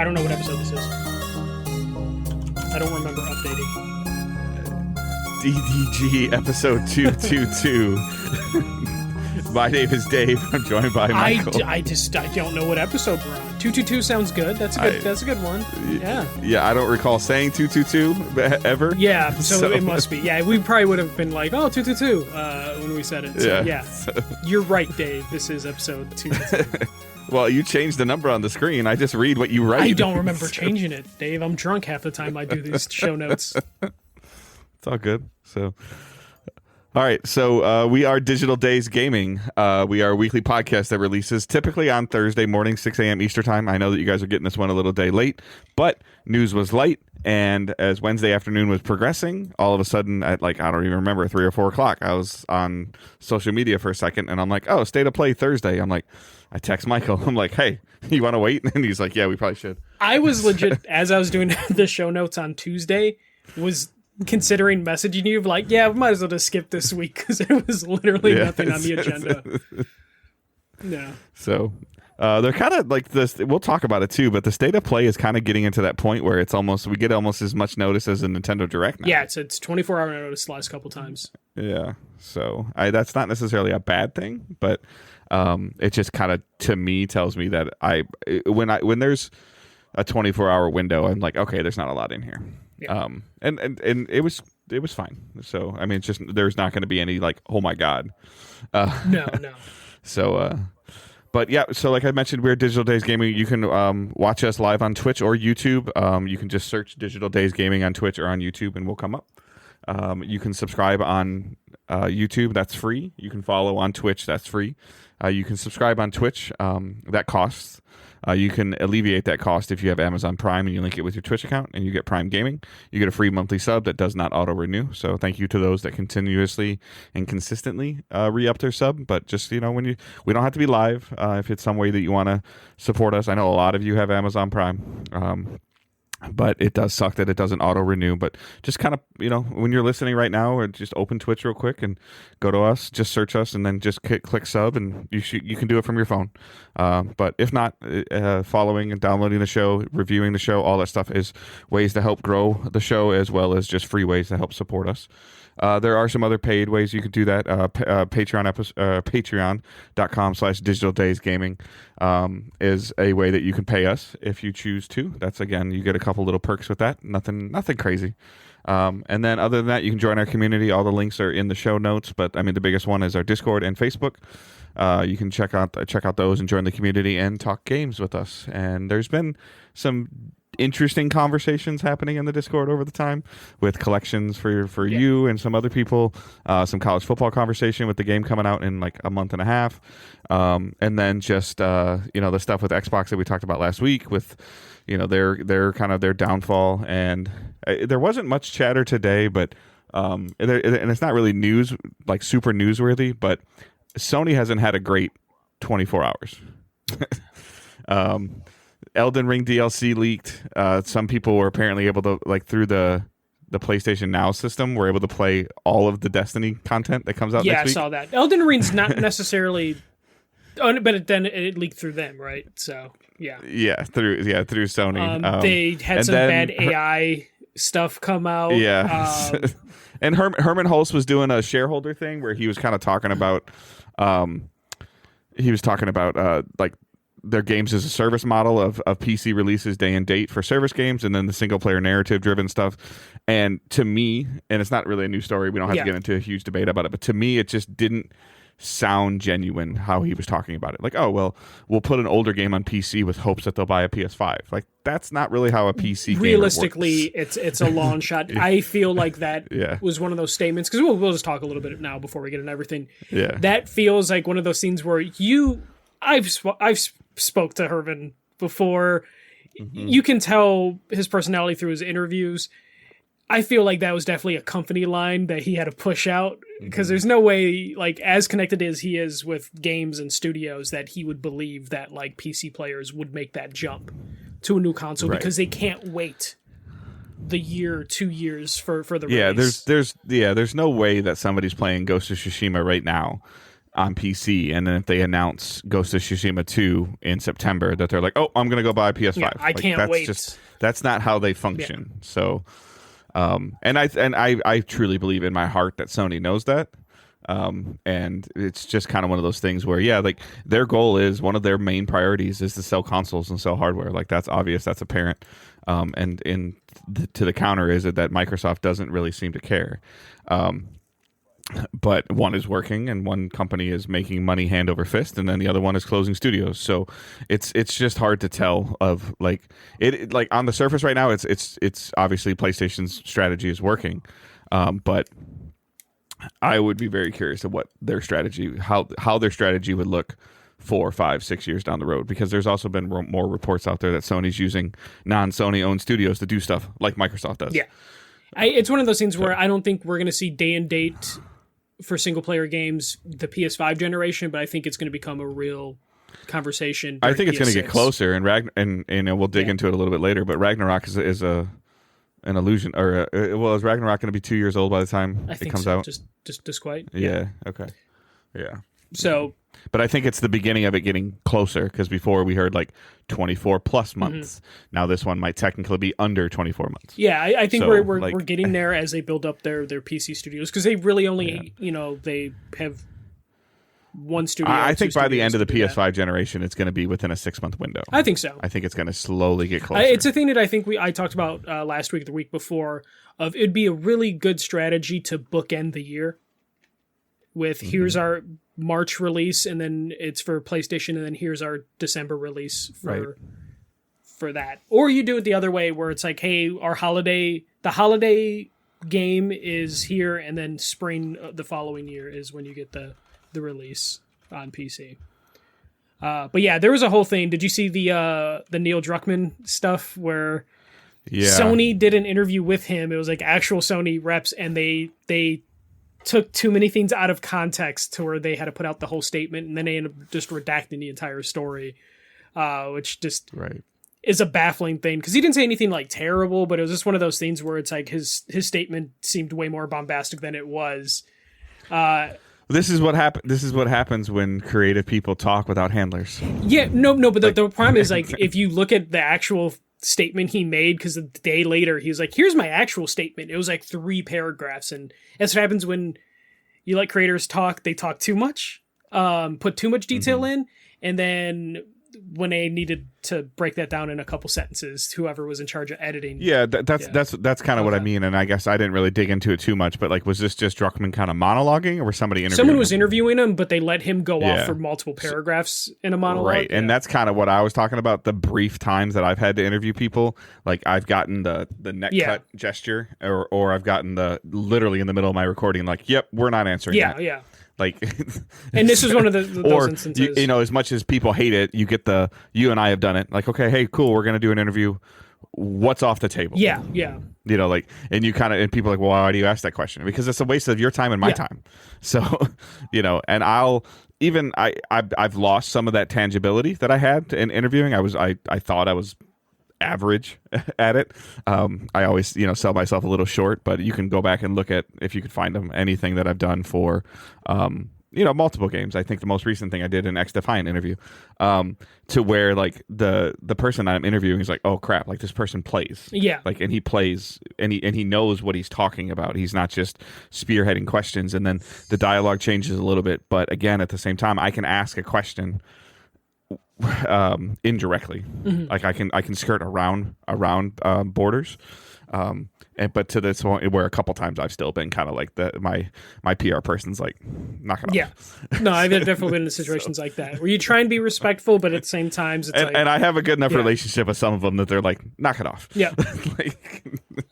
I don't know what episode this is. I don't remember updating. DDG episode 222. My name is Dave. I'm joined by Michael. I don't know what episode we're on. 222 sounds good. That's a good one. Yeah. Yeah, I don't recall saying 222 ever. Yeah, so it must be. Yeah, we probably would have been like, 222 when we said it. So, yeah. You're right, Dave. This is episode 222. Well, you changed the number on the screen. I just read what you write. I don't remember changing it, Dave. I'm drunk half the time I do these show notes. It's all good. So, all right. So we are Digital Days Gaming. We are a weekly podcast that releases typically on Thursday morning, 6 a.m. Eastern time. I know that you guys are getting this one a little day late, but news was light. And as Wednesday afternoon was progressing, all of a sudden at I don't even remember, 3 or 4 o'clock, I was on social media for a second and I'm like, oh, State of Play Thursday. I'm like, I text Michael. I'm like, hey, you want to wait? And he's like, yeah, we probably should. I was legit, as I was doing the show notes on Tuesday, was considering messaging you like, yeah, we might as well just skip this week because there was literally nothing on the agenda. No. So they're kind of like this. We'll talk about it too, but the State of Play is kind of getting into that point where it's almost, we get almost as much notice as a Nintendo Direct now. Yeah, it's 24-hour notice the last couple times. Yeah. So that's not necessarily a bad thing, but it just kind of, to me, tells me that when there's a 24-hour window, I'm like, okay, there's not a lot in here. Yeah. And it was fine. So I mean, it's just, there's not going to be any like, oh my god. No. So but yeah, so like I mentioned, we're Digital Days Gaming. You can watch us live on Twitch or YouTube. You can just search Digital Days Gaming on Twitch or on YouTube and we'll come up. You can subscribe on YouTube, that's free. You can follow on Twitch, that's free. You can subscribe on Twitch, that costs. You can alleviate that cost if you have Amazon Prime and you link it with your Twitch account and you get Prime Gaming. You get a free monthly sub that does not auto-renew. So thank you to those that continuously and consistently re-up their sub. But just, we don't have to be live if it's some way that you want to support us. I know a lot of you have Amazon Prime. But it does suck that it doesn't auto-renew. But just kind of, when you're listening right now, or just open Twitch real quick and go to us, just search us, and then just click sub, and you can do it from your phone. But if not, following and downloading the show, reviewing the show, all that stuff is ways to help grow the show, as well as just free ways to help support us. There are some other paid ways you could do that. Patreon.com/Digital Days Gaming is a way that you can pay us if you choose to. That's, again, you get a couple little perks with that. Nothing crazy. And then other than that, you can join our community. All the links are in the show notes, but I mean, the biggest one is our Discord and Facebook. You can check out those and join the community and talk games with us. And there's been some interesting conversations happening in the Discord over the time with collections for you and some other people, some college football conversation with the game coming out in like a month and a half, and then just the stuff with Xbox that we talked about last week with their kind of their downfall. And there wasn't much chatter today, but and it's not really news, like super newsworthy, but Sony hasn't had a great 24 hours. Elden Ring DLC leaked. Some people were apparently able to, like, through the PlayStation Now system, were able to play all of the Destiny content that comes out next week. Yeah, I saw that. Elden Ring's not necessarily, but then it leaked through them, right? So, yeah. Yeah, through Sony. They had some bad AI stuff come out. Yeah. And Herman Hulse was doing a shareholder thing where he was kind of talking about, like, their games as a service model of PC releases day and date for service games, and then the single player narrative driven stuff. And to me, and it's not really a new story, we don't have to get into a huge debate about it, but to me, it just didn't sound genuine how he was talking about it. Like, oh, well, we'll put an older game on PC with hopes that they'll buy a PS5. Like, that's not really how a PC game realistically works. It's a long shot. I feel like that was one of those statements, because we'll just talk a little bit now before we get into everything. Yeah. That feels like one of those scenes where I've spoke to Herman before. Mm-hmm. You can tell his personality through his interviews. I feel like that was definitely a company line that he had to push out, because there's no way, like, as connected as he is with games and studios, that he would believe that, like, PC players would make that jump to a new console, because they can't wait the year, 2 years for the release. There's no way that somebody's playing Ghost of Tsushima right now on PC, and then if they announce Ghost of Tsushima 2 in September, that they're like, oh, I'm gonna go buy a PS5. Yeah, I can't wait. That's not how they function. So, and I truly believe in my heart that Sony knows that. And it's just kind of one of those things where, yeah, like their goal is, one of their main priorities is to sell consoles and sell hardware. Like that's obvious, that's apparent. And to the counter is that Microsoft doesn't really seem to care. But one is working and one company is making money hand over fist, and then the other one is closing studios. So it's just hard to tell of like it like on the surface right now. It's obviously PlayStation's strategy is working, but I would be very curious of what their strategy, how their strategy would look 4, 5, 6 years down the road, because there's also been more reports out there that Sony's using non-Sony owned studios to do stuff like Microsoft does. Yeah, it's one of those things where I don't think we're going to see day and date for single player games the PS5 generation, but I think it's going to become a real conversation. I think it's going to get closer, and we'll dig into it a little bit later. But Ragnarok is an illusion, or is Ragnarok going to be 2 years old by the time it comes out? Just quite. Yeah. Okay. Yeah. So, but I think it's the beginning of it getting closer, because before we heard like 24 plus months. Mm-hmm. Now this one might technically be under 24 months. Yeah, I think we're getting there as they build up their PC studios, because they really only they have one studio. I think by the end of the PS5 generation, it's going to be within a 6-month window. I think so. I think it's going to slowly get closer. It's a thing that I think I talked about last week, the week before, of it'd be a really good strategy to bookend the year with here's our March release, and then it's for PlayStation, and then here's our December release for that. Or you do it the other way, where it's like, hey, the holiday game is here, and then spring the following year is when you get the release on PC. But yeah, there was a whole thing. Did you see the Neil Druckmann stuff where Sony did an interview with him? It was like actual Sony reps, and they took too many things out of context to where they had to put out the whole statement, and then they ended up just redacting the entire story, which just is a baffling thing, because he didn't say anything like terrible, but it was just one of those things where it's like his statement seemed way more bombastic than it was. This is what happens when creative people talk without handlers. Yeah, no, but the problem is, like, if you look at the actual statement he made, because the day later he was like, here's my actual statement. It was like 3 paragraphs, and that's what happens when you let creators talk. They talk too much, put too much detail in, and then when they needed to break that down in a couple sentences, whoever was in charge of editing. Yeah, that's kind of what I mean, and I guess I didn't really dig into it too much, but like, was this just Druckmann kind of monologuing, or was somebody interviewing Someone was interviewing him, but they let him go off for multiple paragraphs in a monologue. Right, and that's kind of what I was talking about, the brief times that I've had to interview people. Like, I've gotten the neck cut gesture, or I've gotten the literally in the middle of my recording, like, yep, we're not answering that. Yeah. Like, and this is one of those instances. You know, as much as people hate it, you get you and I have done it. Like, okay, hey, cool, we're gonna do an interview. What's off the table? Yeah. You know, like, and you kind of, and people are like, well, why do you ask that question? Because it's a waste of your time and my time. So, you know, and I've lost some of that tangibility that I had in interviewing. I thought I was average at it. I always, sell myself a little short, but you can go back and look at, if you could find them, anything that I've done for, multiple games. I think the most recent thing I did an X Defiant interview, to where like the person that I'm interviewing is like, oh crap, like this person plays. Yeah. Like, and he plays and he knows what he's talking about. He's not just spearheading questions, and then the dialogue changes a little bit. But again, at the same time, I can ask a question indirectly. Like I can skirt around borders, but to this point where a couple times I've still been kind of like my PR person's like, knock it off. No, I've definitely been in situations like that where you try and be respectful, but at the same time it's and I have a good enough relationship with some of them that they're like, knock it off.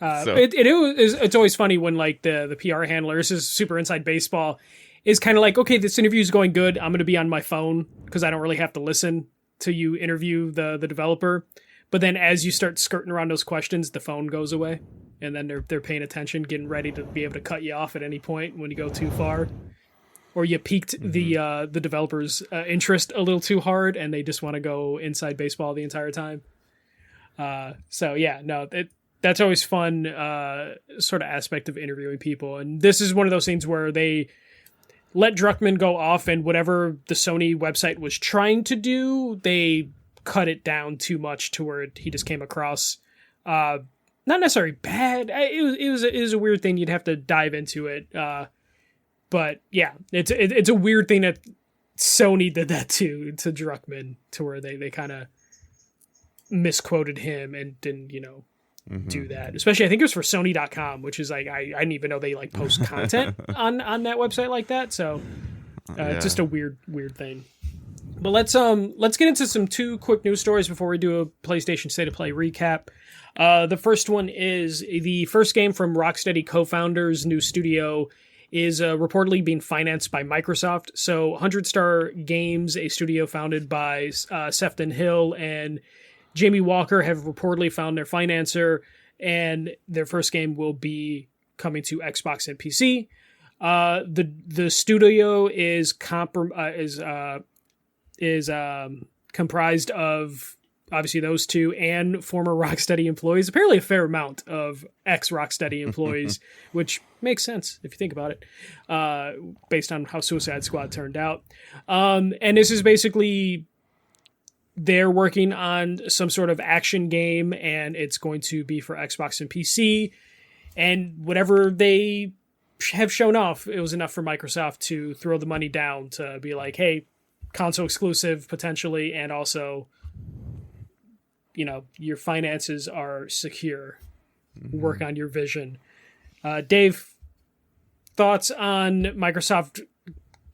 It's always funny when like the PR handler, this is super inside baseball, is kind of like, okay, this interview is going good, I'm going to be on my phone because I don't really have to listen to you interview the developer. But then as you start skirting around those questions, the phone goes away, and then they're paying attention, getting ready to be able to cut you off at any point when you go too far, or you piqued the developer's interest a little too hard, and they just want to go inside baseball the entire time. That's always fun sort of aspect of interviewing people, and this is one of those things where they let Druckmann go off, and whatever the Sony website was trying to do, they cut it down too much to where he just came across not necessarily bad. It was a weird thing. You'd have to dive into it. But yeah, it's a weird thing that Sony did that to Druckmann, to where they kind of misquoted him and didn't, do that. Especially, I think it was for Sony.com, which is like, I didn't even know they like post content on that website like that. So it's just a weird thing. But let's get into some 2 quick news stories before we do a PlayStation State of Play recap. The first one is the first game from Rocksteady co-founders' new studio is reportedly being financed by Microsoft. So 100 Star Games, a studio founded by Sefton Hill and Jamie Walker, have reportedly found their financer, and their first game will be coming to Xbox and PC. The studio is comprised of obviously those 2 and former Rocksteady employees. Apparently a fair amount of ex-Rocksteady employees, which makes sense if you think about it, based on how Suicide Squad turned out. And this is basically, they're working on some sort of action game, and it's going to be for Xbox and PC. And whatever they have shown off, it was enough for Microsoft to throw the money down to be like, hey, console exclusive potentially, and also, your finances are secure. Work on your vision. Dave, thoughts on Microsoft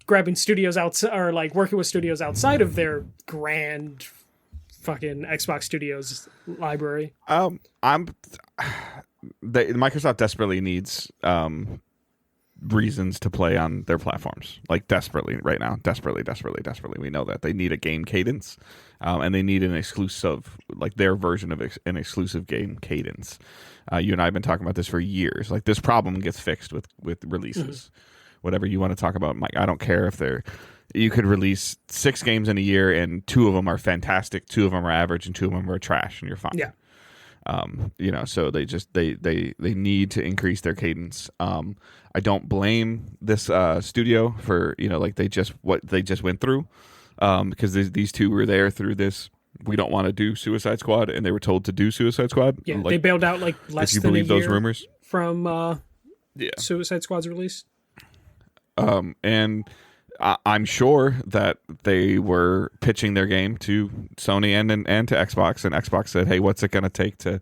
grabbing studios outside, or like working with studios outside of their grand fucking Xbox Studios library? Microsoft desperately needs reasons to play on their platforms, like desperately right now. Desperately. We know that they need a game cadence, and they need an exclusive, like their version of an exclusive game cadence. You and I have been talking about this for years. Like, this problem gets fixed with releases. Whatever you want to talk about, Mike, I don't care if you could release 6 games in a year and 2 of them are fantastic, 2 of them are average, and 2 of them are trash, and you're fine. Yeah. So they need to increase their cadence. I don't blame this studio for, like what they just went through, because these 2 were there through this. We don't want to do Suicide Squad, and they were told to do Suicide Squad. Yeah, they bailed out like less if you than believe a year those rumors from Suicide Squad's release. And I'm sure that they were pitching their game to Sony and to Xbox, and Xbox said, "Hey, what's it going to take to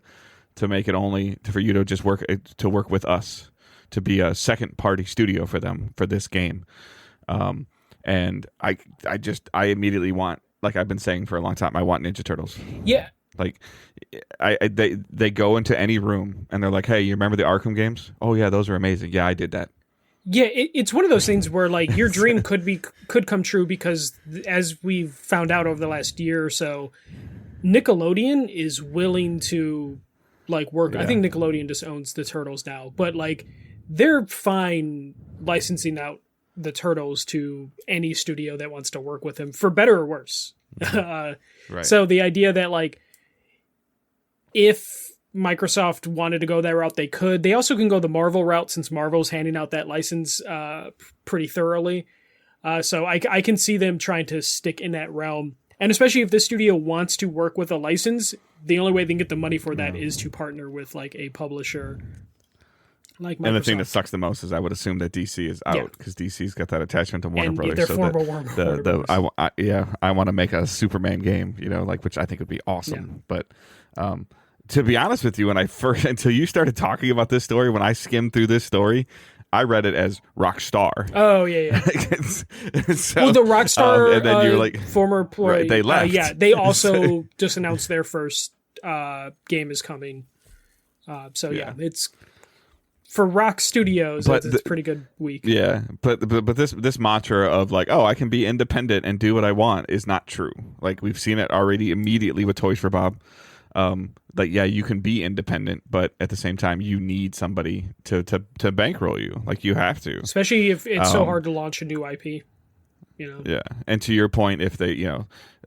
make it only for you to just work with us, to be a second party studio for them for this game?" And I immediately want, like I've been saying for a long time, I want Ninja Turtles. Yeah. Like, they go into any room and they're like, "Hey, you remember the Arkham games? Oh yeah, those are amazing. Yeah, I did that." Yeah, it's one of those things where like your dream could come true, because as we've found out over the last year or so, Nickelodeon is willing to like work. Yeah. I think Nickelodeon just owns the Turtles now, but like they're fine licensing out the Turtles to any studio that wants to work with them, for better or worse. Right. So the idea that like if Microsoft wanted to go that route, they could. They also can go the Marvel route, since Marvel's handing out that license pretty thoroughly. So I can see them trying to stick in that realm. And especially if this studio wants to work with a license, the only way they can get the money for that is to partner with like a publisher like Microsoft. And the thing that sucks the most is I would assume that DC is out, because DC's got that attachment to Warner Brothers. They're former Warner Brothers. I want to make a Superman game, which I think would be awesome. Yeah. But to be honest with you, until you started talking about this story, when I skimmed through this story, I read it as Rockstar. Oh yeah. So, well, the Rockstar and then you're like, former employee, right, they left. They also just announced their first game is coming. It's for Rock Studios. It's a pretty good week. Yeah, but this mantra of like, oh, I can be independent and do what I want is not true. Like, we've seen it already immediately with Toys for Bob. You can be independent, but at the same time, you need somebody to bankroll you. Like, you have to, especially if it's so hard to launch a new IP. Yeah, and to your point, if they,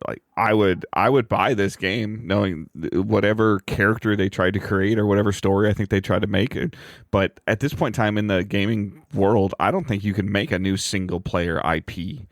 like I would buy this game knowing whatever character they tried to create or whatever story I think they tried to make it. But at this point in time in the gaming world, I don't think you can make a new single player IP.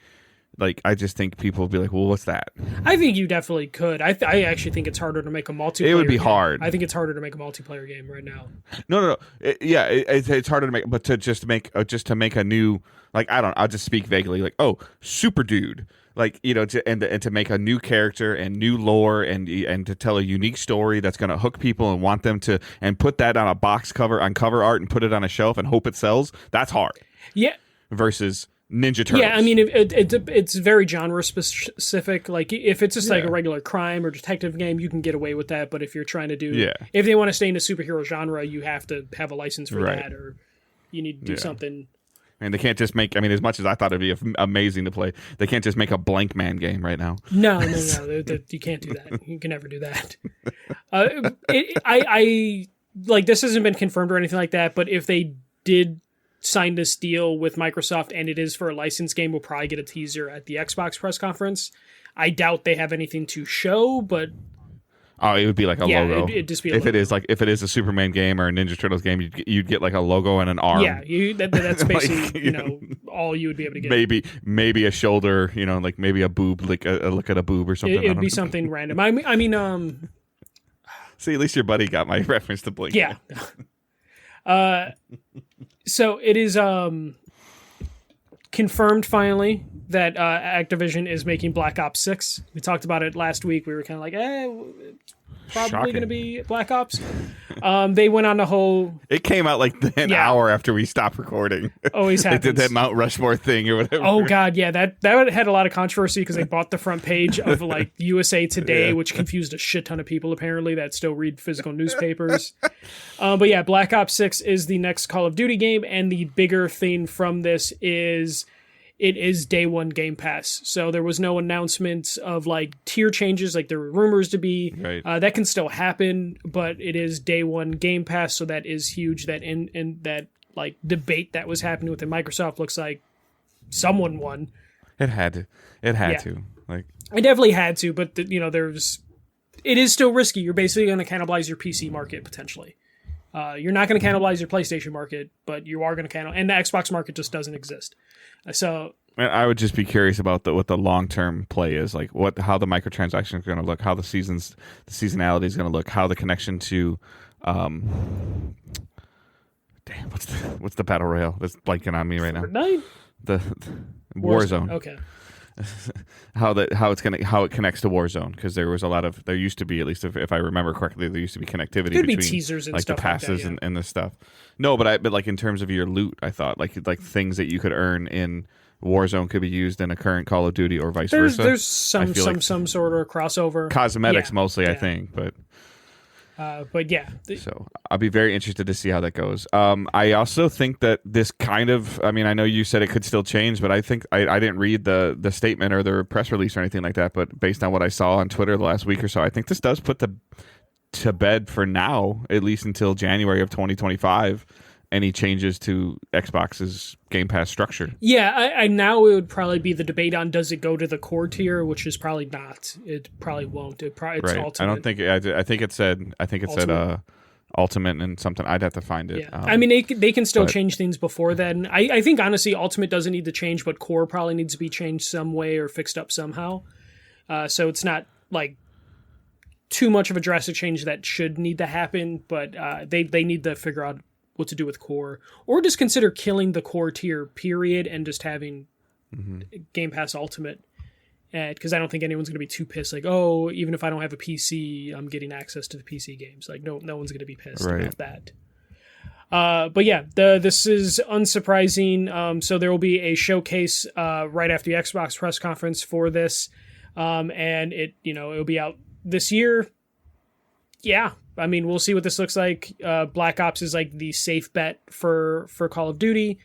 Like, I just think people will be like, well, what's that? I think you definitely could. I actually think it's harder to make a multiplayer. It would be game. hard. I think it's harder to make a multiplayer game right now. No. It's harder to make, but to make a new, like, I'll just speak vaguely, like, oh, Super Dude, like, to make a new character and new lore and to tell a unique story that's going to hook people and want them to, and put that on a box cover, on cover art, and put it on a shelf and hope it sells. That's hard. Yeah. Versus Ninja Turtles. Yeah, I mean, it's very genre specific. Like, if it's just like a regular crime or detective game, you can get away with that. But if you're trying to do, if they want to stay in the superhero genre, you have to have a license for that, or you need to do something. And they can't just make, I mean, as much as I thought it'd be amazing to play, they can't just make a blank man game right now. No, you can't do that. You can never do that. I like, this hasn't been confirmed or anything like that, but if they did sign this deal with Microsoft and it is for a licensed game, we'll probably get a teaser at the Xbox press conference. I doubt they have anything to show, but it would be like a logo. It'd just be a if logo. if it is a Superman game or a Ninja Turtles game, you'd get like a logo and an arm. Yeah, that's basically all you would be able to get. Maybe a shoulder, like maybe a boob, like a look at a boob or something. It'd be something random. I mean, see, at least your buddy got my reference to Blink. Yeah. So it is confirmed finally that Activision is making Black Ops 6. We talked about it last week. We were kind of like, probably going to be Black Ops. They went on the whole... It came out like an hour after we stopped recording. Always happens. They did that Mount Rushmore thing or whatever. Oh, God, yeah. That had a lot of controversy because they bought the front page of like USA Today, which confused a shit ton of people, apparently, that still read physical newspapers. But yeah, Black Ops 6 is the next Call of Duty game, and the bigger thing from this is... it is day one Game Pass. So there was no announcement of like tier changes like there were rumors to be. Right. That can still happen, but it is day one Game Pass. So that is huge. That in that like debate that was happening within Microsoft looks like someone won. It had to. Like, it definitely had to, but it is still risky. You're basically going to cannibalize your PC market potentially. You're not going to cannibalize your PlayStation market, but you are going to and the Xbox market just doesn't exist. So I would just be curious about what the long term play is, like how the microtransactions are going to look, how the seasonality is going to look, how the connection to, what's the battle royale that's blanking on me right now? Fortnite? The Warzone. Okay. how it connects to Warzone, because there used to be, at least if I remember correctly, there used to be connectivity There'd between be teasers and like stuff the passes like that, yeah. and the stuff. No, but like in terms of your loot, I thought like things that you could earn in Warzone could be used in a current Call of Duty or vice versa. There's some sort of crossover. Cosmetics mostly, I think, but yeah. So I'll be very interested to see how that goes. I also think that this kind of, I mean, I know you said it could still change, but I think I didn't read the statement or the press release or anything like that, but based on what I saw on Twitter the last week or so, I think this does put to bed for now, at least until January of 2025, any changes to Xbox's Game Pass structure. Yeah, I now it would probably be the debate on does it go to the core tier, which is probably not. It probably won't. It's right. Ultimate. I don't think. I think it said Ultimate and something. I'd have to find it. Yeah. I mean, they can still change things before then. I think honestly, Ultimate doesn't need to change, but core probably needs to be changed some way or fixed up somehow. So it's not like too much of a drastic change that should need to happen, but they need to figure out what to do with core, or just consider killing the core tier period and just having Game Pass Ultimate, because I don't think anyone's going to be too pissed like, oh, even if I don't have a PC, I'm getting access to the PC games. Like, no one's going to be pissed about that. But yeah, this is unsurprising. So there will be a showcase right after the Xbox press conference for this, and it'll be out this year. Yeah, I mean, we'll see what this looks like. Black Ops is like the safe bet for Call of Duty.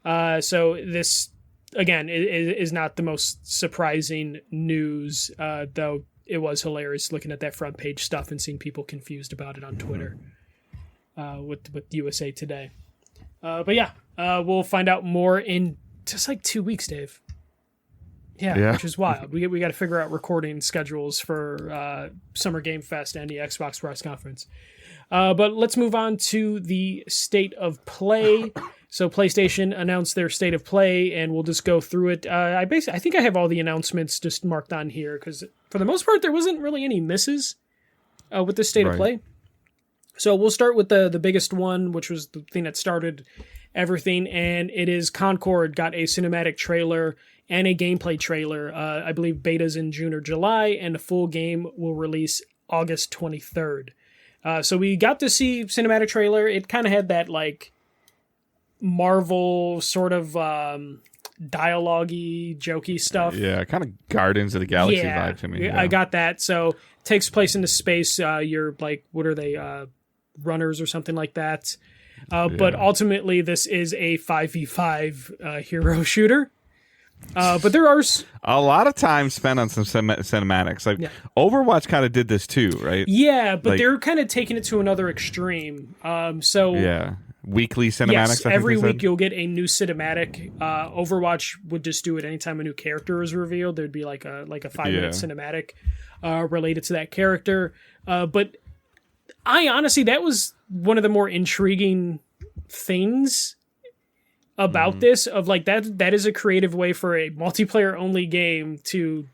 So this, again, is not the most surprising news, though it was hilarious looking at that front page stuff and seeing people confused about it on Twitter with USA Today. But yeah, we'll find out more in just like 2 weeks, Dave. Yeah, which is wild. We got to figure out recording schedules for Summer Game Fest and the Xbox Press Conference. But let's move on to the state of play. So PlayStation announced their state of play, and we'll just go through it. I think I have all the announcements just marked on here because for the most part there wasn't really any misses with the state of play. So we'll start with the biggest one, which was the thing that started everything, and it is Concord got a cinematic trailer and a gameplay trailer. I believe beta's in June or July, and the full game will release August 23rd. So we got to see cinematic trailer. It kind of had that like Marvel sort of dialogue-y, jokey stuff. Yeah, kind of Guardians of the Galaxy vibe to me. Yeah. I got that. So it takes place into space. You're like, what are they, runners or something like that. But ultimately, this is a 5v5 hero shooter. But there are a lot of time spent on some cinematics. Like Overwatch kind of did this too, right? Yeah, but they're kind of taking it to another extreme. Weekly cinematics. Yes, every week you'll get a new cinematic. Overwatch would just do it anytime a new character is revealed. There'd be like a 5-minute cinematic related to that character. But I honestly, that was one of the more intriguing things about this. Of like that is a creative way for a multiplayer only game to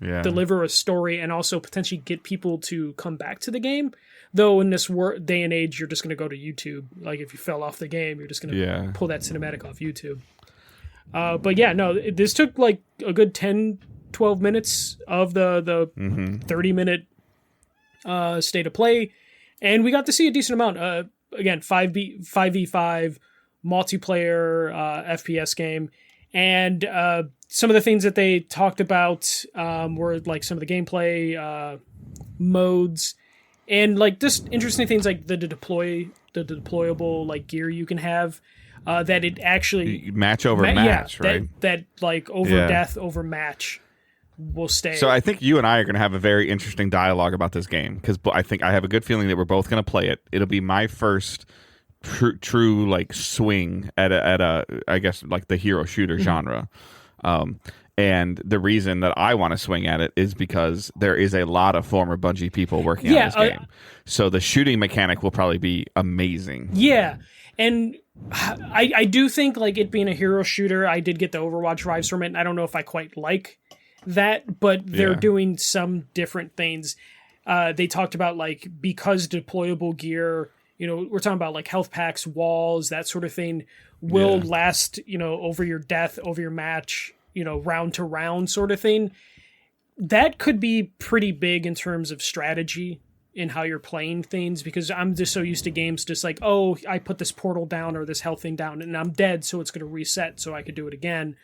deliver a story and also potentially get people to come back to the game. Though in this day and age, you're just going to go to YouTube. Like if you fell off the game, you're just going to pull that cinematic off YouTube. But yeah, no, this took like a good 10, 12 minutes of the 30-minute state of play. And we got to see a decent amount. Again, 5v5 multiplayer FPS game. And some of the things that they talked about were like some of the gameplay modes. And like just interesting things like the deployable like gear you can have, that it actually match over match, right? That like over death over match will stay. So I think you and I are going to have a very interesting dialogue about this game because I think I have a good feeling that we're both going to play it. It'll be my first true like swing at a I guess like the hero shooter genre. And the reason that I want to swing at it is because there is a lot of former Bungie people working on this game. So the shooting mechanic will probably be amazing. Yeah. And I do think like it being a hero shooter, I did get the Overwatch vibes from it. And I don't know if I quite like that, but they're doing some different things. They talked about like, because deployable gear, you know, we're talking about like health packs, walls, that sort of thing will last, you know, over your death, over your match, you know, round to round sort of thing. That could be pretty big in terms of strategy in how you're playing things, because I'm just so used to games just like, oh, I put this portal down or this health thing down and I'm dead, so it's going to reset so I could do it again.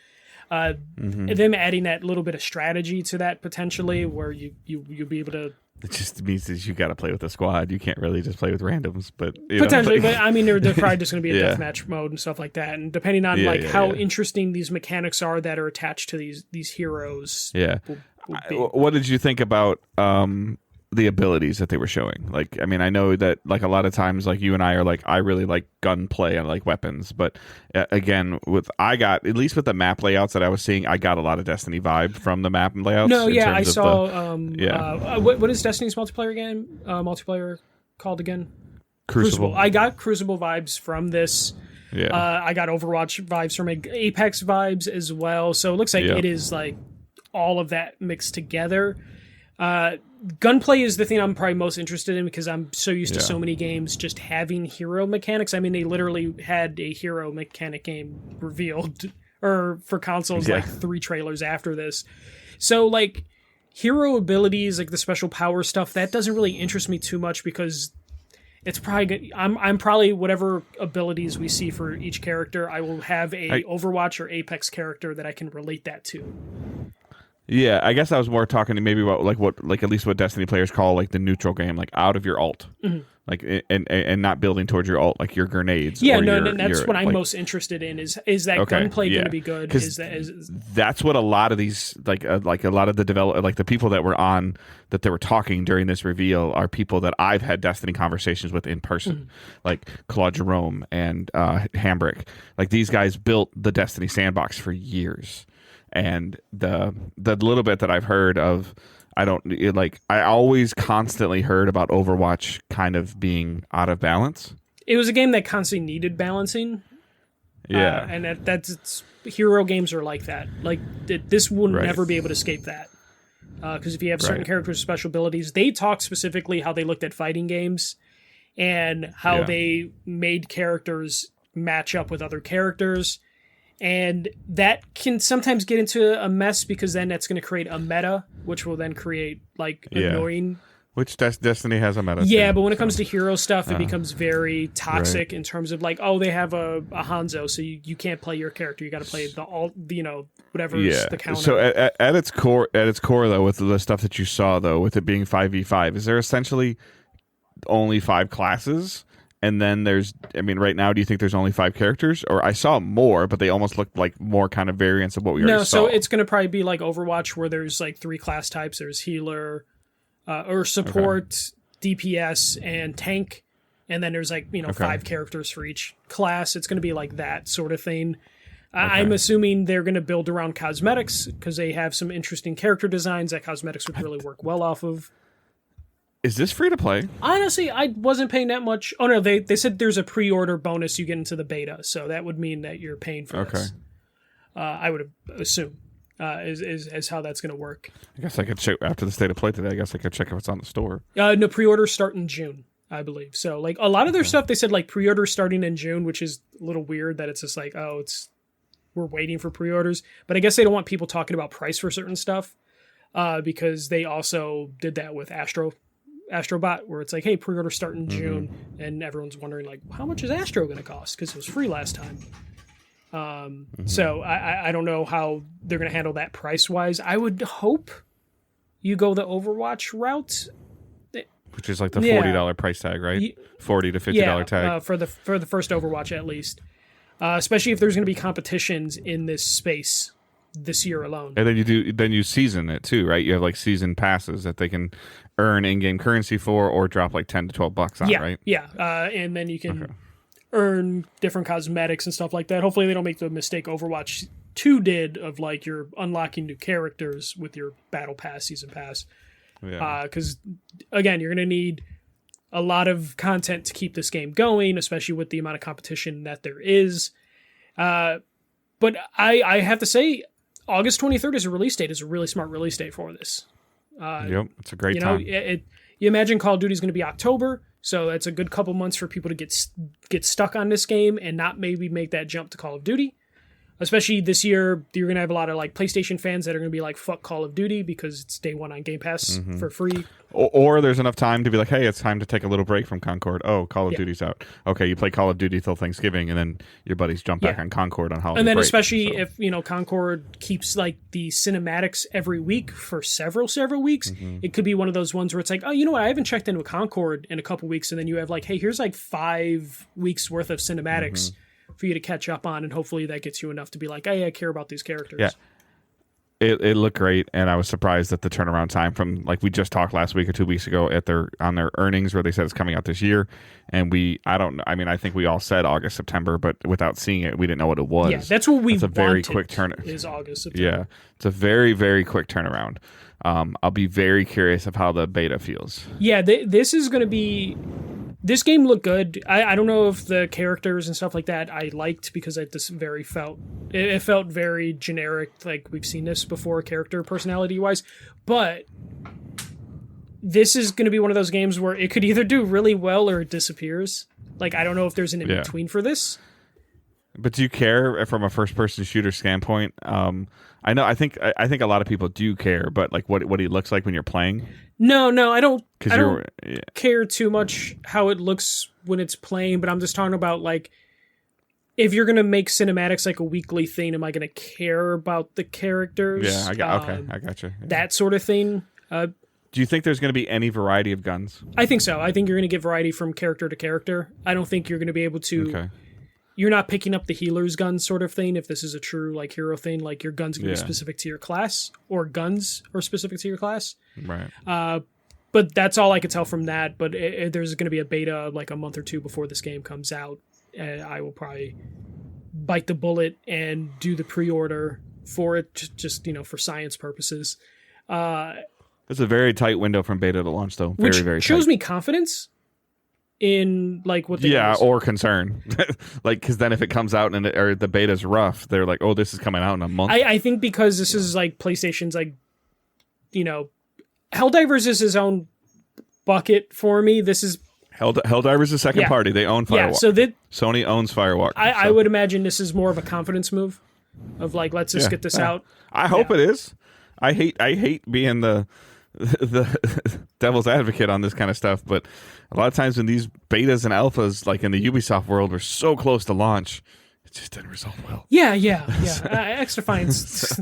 Them adding that little bit of strategy to that potentially, where you'll be able to. It just means that you got to play with a squad. You can't really just play with randoms, but potentially. But I mean, there's probably just going to be a deathmatch mode and stuff like that, and depending on how interesting these mechanics are that are attached to these heroes. Yeah. What did you think about the abilities that they were showing? Like, I mean, I know that like a lot of times, like you and I are like, I really like gunplay and like weapons, but again, I got, at least with the map layouts that I was seeing, I got a lot of Destiny vibe from the map layouts. No, I saw. What is Destiny's multiplayer called again? Crucible. I got Crucible vibes from this. Yeah. I got Overwatch vibes from Apex vibes as well. So it looks like it is like all of that mixed together. Gunplay is the thing I'm probably most interested in, because I'm so used to so many games just having hero mechanics. I mean, they literally had a hero mechanic game revealed or for consoles like 3 trailers after this. So like hero abilities, like the special power stuff, that doesn't really interest me too much, because it's probably I'm probably whatever abilities we see for each character, I will have a Overwatch or Apex character that I can relate that to. Yeah, I guess I was more talking to maybe about like at least what Destiny players call like the neutral game, like out of your ult, like and not building towards your ult, like your grenades. Yeah, that's what I'm most interested in. Is that gunplay going to be good? That's what a lot of these like a lot of the the people that were on that they were talking during this reveal are people that I've had Destiny conversations with in person, like Claude Jerome and Hambrick. Like these guys built the Destiny sandbox for years. And the little bit that I've heard of, I always constantly heard about Overwatch kind of being out of balance. It was a game that constantly needed balancing. Yeah. And that's hero games are like that. Like this will never be able to escape that. Because if you have certain characters with special abilities, they talk specifically how they looked at fighting games and how they made characters match up with other characters. And that can sometimes get into a mess because then that's going to create a meta, which will then create like annoying. Which Destiny has a meta. Yeah, too, but when it comes to hero stuff, it becomes very toxic in terms of like, oh, they have a Hanzo, so you can't play your character. You got to play whatever's the counter. So at its core though, with the stuff that you saw though, with it being 5v5, is there essentially only 5 classes? And then right now, do you think there's only 5 characters? Or I saw more, but they almost looked like more kind of variants of what we already saw. No, so it's going to probably be like Overwatch, where there's like 3 class types. There's healer, or support, DPS, and tank. And then there's 5 characters for each class. It's going to be like that sort of thing. I'm assuming they're going to build around cosmetics, because they have some interesting character designs that cosmetics would really work well off of. Is this free to play? Honestly, I wasn't paying that much. Oh no, they said there's a pre-order bonus you get into the beta, so that would mean that you're paying for this. I would assume is how that's going to work. I guess I could check after the state of play today. I guess I could check if it's on the store. No, pre-orders start in June, I believe. So like a lot of their stuff, they said like pre-orders starting in June, which is a little weird that it's just like, we're waiting for pre-orders. But I guess they don't want people talking about price for certain stuff, because they also did that with Astro Bot, where it's like, hey, pre-order start in June, and everyone's wondering like, how much is Astro going to cost, because it was free last time. So I don't know how they're going to handle that price wise. I would hope you go the Overwatch route, which is like the $40 price tag, right? $40 to $50 tag for the first Overwatch at least, especially if there's going to be competitions in this space this year alone. And then you season it too, right? You have like season passes that they can earn in-game currency for, or drop like $10 to $12 on, right? Yeah, and then you can earn different cosmetics and stuff like that. Hopefully they don't make the mistake Overwatch 2 did of like you're unlocking new characters with your Battle Pass, Season Pass. Because again, you're going to need a lot of content to keep this game going, especially with the amount of competition that there is. But I have to say, August 23rd as a release date is a really smart release date for this. Yep, it's a great time. You imagine Call of Duty is going to be October, so it's a good couple months for people to get stuck on this game and not maybe make that jump to Call of Duty. Especially this year, you're going to have a lot of like PlayStation fans that are going to be like, fuck Call of Duty, because it's day one on Game Pass for free. Or there's enough time to be like, hey, it's time to take a little break from Concord. Oh, Call of Duty's out. Okay, you play Call of Duty till Thanksgiving, and then your buddies jump back on Concord on holiday And then break, especially if, Concord keeps like the cinematics every week for several weeks, it could be one of those ones where it's like, oh, you know what, I haven't checked into Concord in a couple weeks, and then you have like, hey, here's like 5 weeks worth of cinematics for you to catch up on, and hopefully that gets you enough to be like, hey, I care about these characters. Yeah. It looked great, and I was surprised at the turnaround time from, like, we just talked last week or 2 weeks ago on their earnings where they said it's coming out this year, and I think we all said August, September, but without seeing it, we didn't know what it was. Yeah, that's what we It's a very quick is August, September. Yeah, it's a very, very quick turnaround. I'll be very curious of how the beta feels. Yeah, this is going to be... This game looked good. I don't know if the characters and stuff like that I liked, because it felt very generic, like we've seen this before, character personality wise. But this is going to be one of those games where it could either do really well or it disappears. Like, I don't know if there's an in between for this. But do you care from a first person shooter standpoint? I think a lot of people do care, but like what he looks like when you're playing. No, I don't care too much how it looks when it's playing, but I'm just talking about like, if you're going to make cinematics like a weekly thing, am I going to care about the characters? Yeah, I got you. Yeah. That sort of thing. Do you think there's going to be any variety of guns? I think so. I think you're going to get variety from character to character. I don't think you're going to be able to... Okay. You're not picking up the healer's gun sort of thing if this is a true like hero thing. Like, your gun's going to be specific to your class, or guns are specific to your class. Right. But that's all I could tell from that. But there's going to be a beta like a month or two before this game comes out. And I will probably bite the bullet and do the pre-order for it, just for science purposes. It's a very tight window from beta to launch, though. Very, Which very shows tight. me confidence in like what. Or concern, like because then if it comes out and or the beta's rough, they're like, oh, this is coming out in a month. I think because this is like PlayStation's like, Helldivers is his own bucket for me. This is Helldivers is second party. They own Firewalk. Yeah, so Sony owns Firewalk. I would imagine this is more of a confidence move of like, let's just get this out. I hope it is. I hate being the devil's advocate on this kind of stuff, but a lot of times when these betas and alphas, like in the Ubisoft world, were so close to launch, it just didn't result well. Yeah. XDefiant's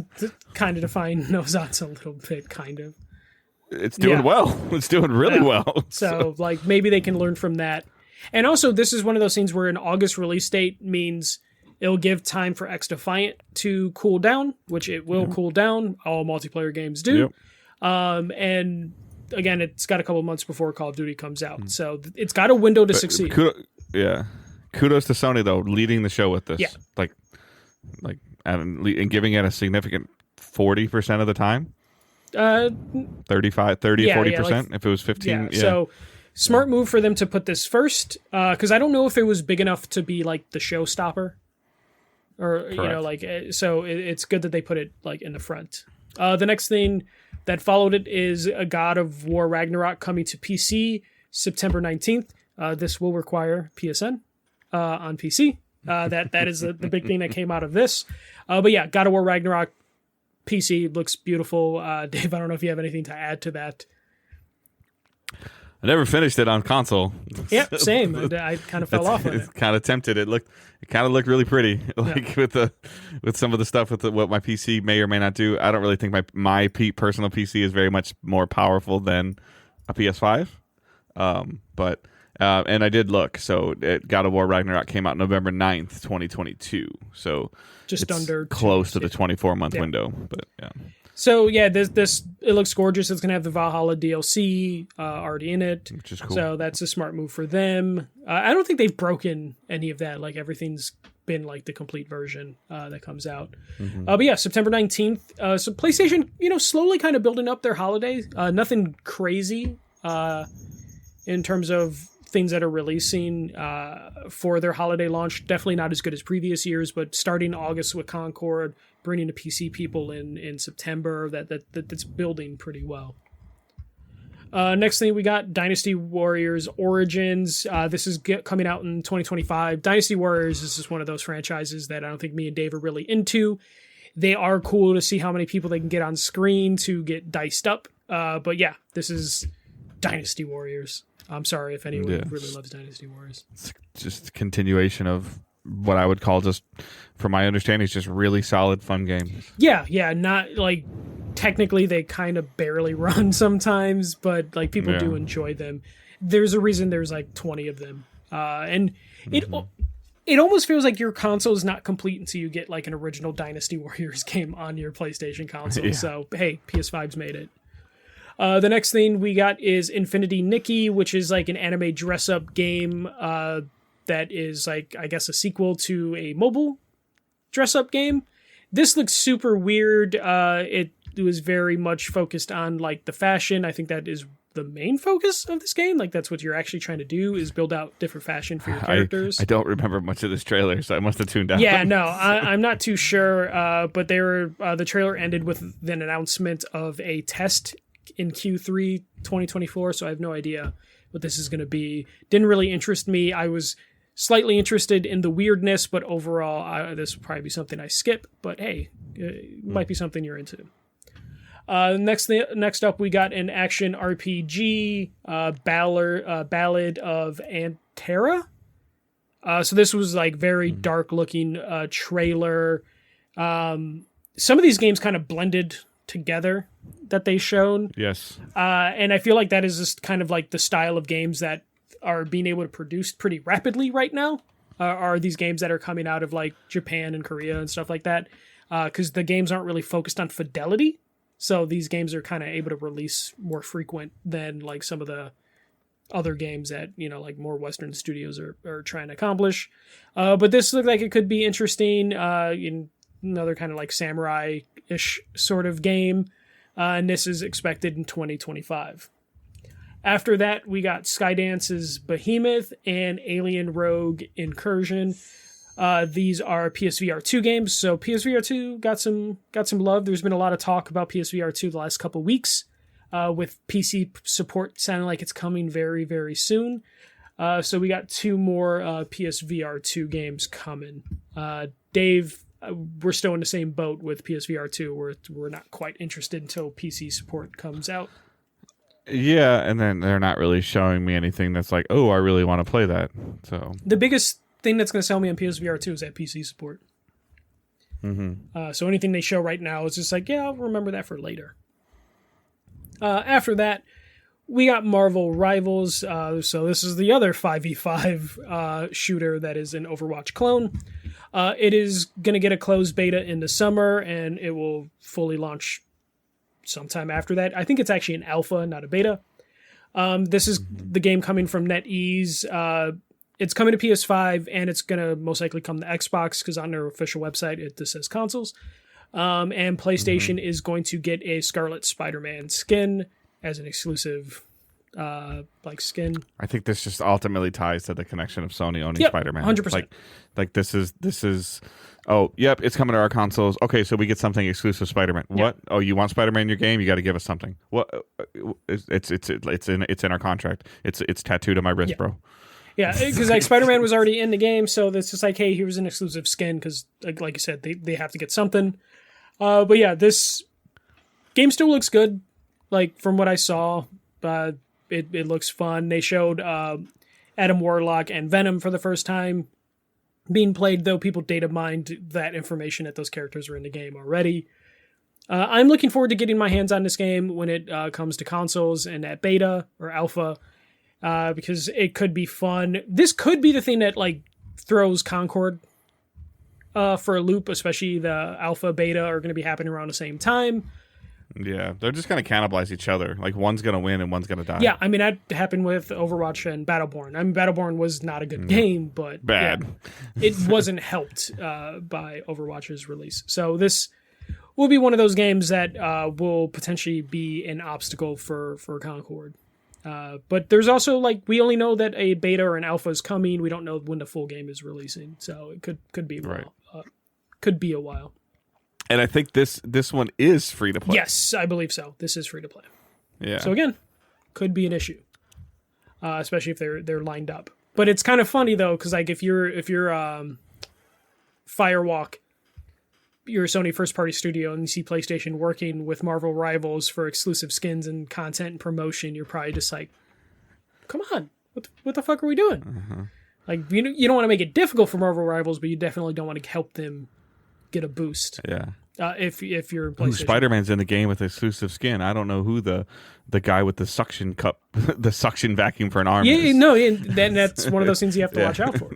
kind of define Nozats a little bit, kind of. It's doing well. It's doing really well. So, like, maybe they can learn from that. And also, this is one of those things where an August release date means it'll give time for XDefiant to cool down, which it will cool down. All multiplayer games do. Yep. And again, it's got a couple months before Call of Duty comes out. So it's got a window to succeed. Kudos to Sony, though, leading the show with this. Yeah. Like, and giving it a significant 40% of the time. 35, 30, 40%. Like, if it was 15. Yeah. So smart move for them to put this first. Because I don't know if it was big enough to be like the showstopper. Or, correct. So it's good that they put it like in the front. The next thing that followed it is a God of War Ragnarok coming to PC September 19th. This will require PSN on PC. That is the big thing that came out of this. But yeah, God of War Ragnarok PC looks beautiful. Dave, I don't know if you have anything to add to that. I never finished it on console. Yep, same. I kind of fell off on it. It's kind of tempted. It kind of looked really pretty, with some of the stuff with what my PC may or may not do. I don't really think my personal PC is very much more powerful than a PS5. But and I did look. So God of War Ragnarok came out November 9th, 2022. So just under close to the 24-month window. But yeah. So yeah, this it looks gorgeous. It's gonna have the Valhalla DLC already in it, which is cool. So that's a smart move for them. I don't think they've broken any of that. Like everything's been like the complete version that comes out. Mm-hmm. But yeah, September 19th. So PlayStation, slowly kind of building up their holiday. Nothing crazy in terms of things that are releasing for their holiday launch. Definitely not as good as previous years, but starting August with Concord, bringing the PC people in September, that's building pretty well. Next thing we got, Dynasty Warriors Origins. This is coming out in 2025. Dynasty Warriors is just one of those franchises that I don't think me and Dave are really into. They are cool to see how many people they can get on screen to get diced up. But yeah, this is Dynasty Warriors. I'm sorry if anyone really loves Dynasty Warriors. It's just a continuation of what I would call, just from my understanding, it's just really solid, fun games. Yeah, not like technically they kind of barely run sometimes, but like people do enjoy them. There's a reason there's like 20 of them, and it almost feels like your console is not complete until you get like an original Dynasty Warriors game on your PlayStation console. Yeah. So hey, PS5's made it. The next thing we got is Infinity Nikki, which is like an anime dress-up game that is like, I guess, a sequel to a mobile dress-up game. This looks super weird. It was very much focused on like the fashion. I think that is the main focus of this game. Like that's what you're actually trying to do, is build out different fashion for your characters. I don't remember much of this trailer, so I must have tuned out. Yeah, no, I'm not too sure. But the trailer ended with an announcement of a test in Q3 2024, so I have no idea what this is going to be. Didn't really interest me. I was slightly interested in the weirdness, but overall, this would probably be something I skip. But hey, it might be something you're into. Next up, we got an action RPG, Ballad of Antera. So this was like very dark looking trailer. Some of these games kind of blended together that they shown. Yes. And I feel like that is just kind of like the style of games that are being able to produce pretty rapidly right now. Are these games that are coming out of like Japan and Korea and stuff like that. Because the games aren't really focused on fidelity. So these games are kind of able to release more frequent than like some of the other games that, like more Western studios are trying to accomplish. But this looked like it could be interesting. another kind of like samurai-ish sort of game. And this is expected in 2025. After that, we got Skydance's Behemoth and Alien Rogue Incursion. These are PSVR 2 games, so PSVR 2 got some love. There's been a lot of talk about PSVR 2 the last couple weeks, with PC support sounding like it's coming very, very soon. So we got 2 more PSVR 2 games coming. Dave, we're still in the same boat with PSVR 2. We're not quite interested until PC support comes out. Yeah, and then they're not really showing me anything that's like, oh, I really want to play that. So the biggest thing that's going to sell me on PSVR 2 is that PC support. So anything they show right now is just like, yeah, I'll remember that for later. After that, we got Marvel Rivals. So this is the other 5v5 shooter that is an Overwatch clone. It is going to get a closed beta in the summer, and it will fully launch sometime after that. I think it's actually an alpha, not a beta. This is the game coming from NetEase. It's coming to PS5, and it's going to most likely come to Xbox, because on their official website, it just says consoles. And PlayStation is going to get a Scarlet Spider-Man skin as an exclusive skin. I think this just ultimately ties to the connection of Sony owning Spider-Man. 100%. Like this is. Oh, yep, it's coming to our consoles. Okay, so we get something exclusive Spider-Man. Yep. What? Oh, you want Spider-Man in your game? You got to give us something. What? It's in our contract. It's tattooed on my wrist, bro. Yeah, because like Spider-Man was already in the game, so it's just like, hey, here's an exclusive skin, because like you said, they have to get something. But yeah, this game still looks good. Like from what I saw, it looks fun. They showed Adam Warlock and Venom for the first time being played, though people data mined that information that those characters are in the game already. I'm looking forward to getting my hands on this game when it comes to consoles and at beta or alpha, because it could be fun. This could be the thing that like throws Concord for a loop, especially the alpha beta are going to be happening around the same time. Yeah, they're just going to cannibalize each other. Like one's going to win and one's going to die. Yeah, I mean that happened with Overwatch and Battleborn. I mean Battleborn was not a good game, but bad. Yeah, it wasn't helped by Overwatch's release. So this will be one of those games that will potentially be an obstacle for Concord. But there's also like we only know that a beta or an alpha is coming. We don't know when the full game is releasing, so it could be a while. Could be a while. And I think this one is free to play. Yes, I believe so. This is free to play. Yeah. So again, could be an issue, especially if they're lined up. But it's kind of funny though, because like if you're Firewalk, you're a Sony first party studio, and you see PlayStation working with Marvel Rivals for exclusive skins and content and promotion, you're probably just like, come on, what the fuck are we doing? Like you don't want to make it difficult for Marvel Rivals, but you definitely don't want to help them get a boost. Yeah. If you're PlayStation. Spider-Man's in the game with exclusive skin. I don't know who the guy with the suction cup, the suction vacuum for an arm is. Yeah, no, then that's one of those things you have to watch out for.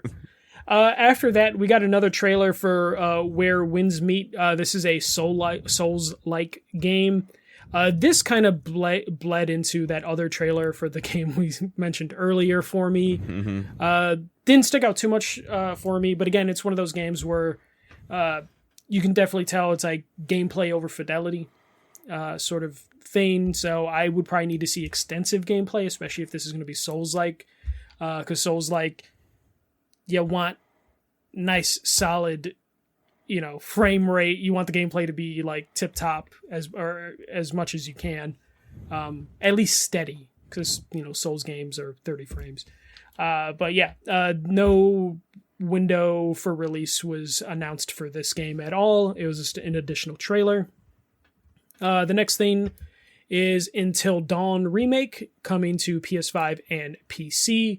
After that, we got another trailer for Where Winds Meet. This is a Souls-like game. This kind of bled into that other trailer for the game we mentioned earlier for me. Didn't stick out too much for me, but again, it's one of those games where you can definitely tell it's like gameplay over fidelity sort of thing. So I would probably need to see extensive gameplay, especially if this is going to be Souls-like. Because Souls-like, you want nice, solid, frame rate. You want the gameplay to be like tip-top as much as you can. At least steady, because, Souls games are 30 frames. But yeah, no window for release was announced for this game at all. It was just an additional trailer. The next thing is Until Dawn Remake coming to PS5 and PC,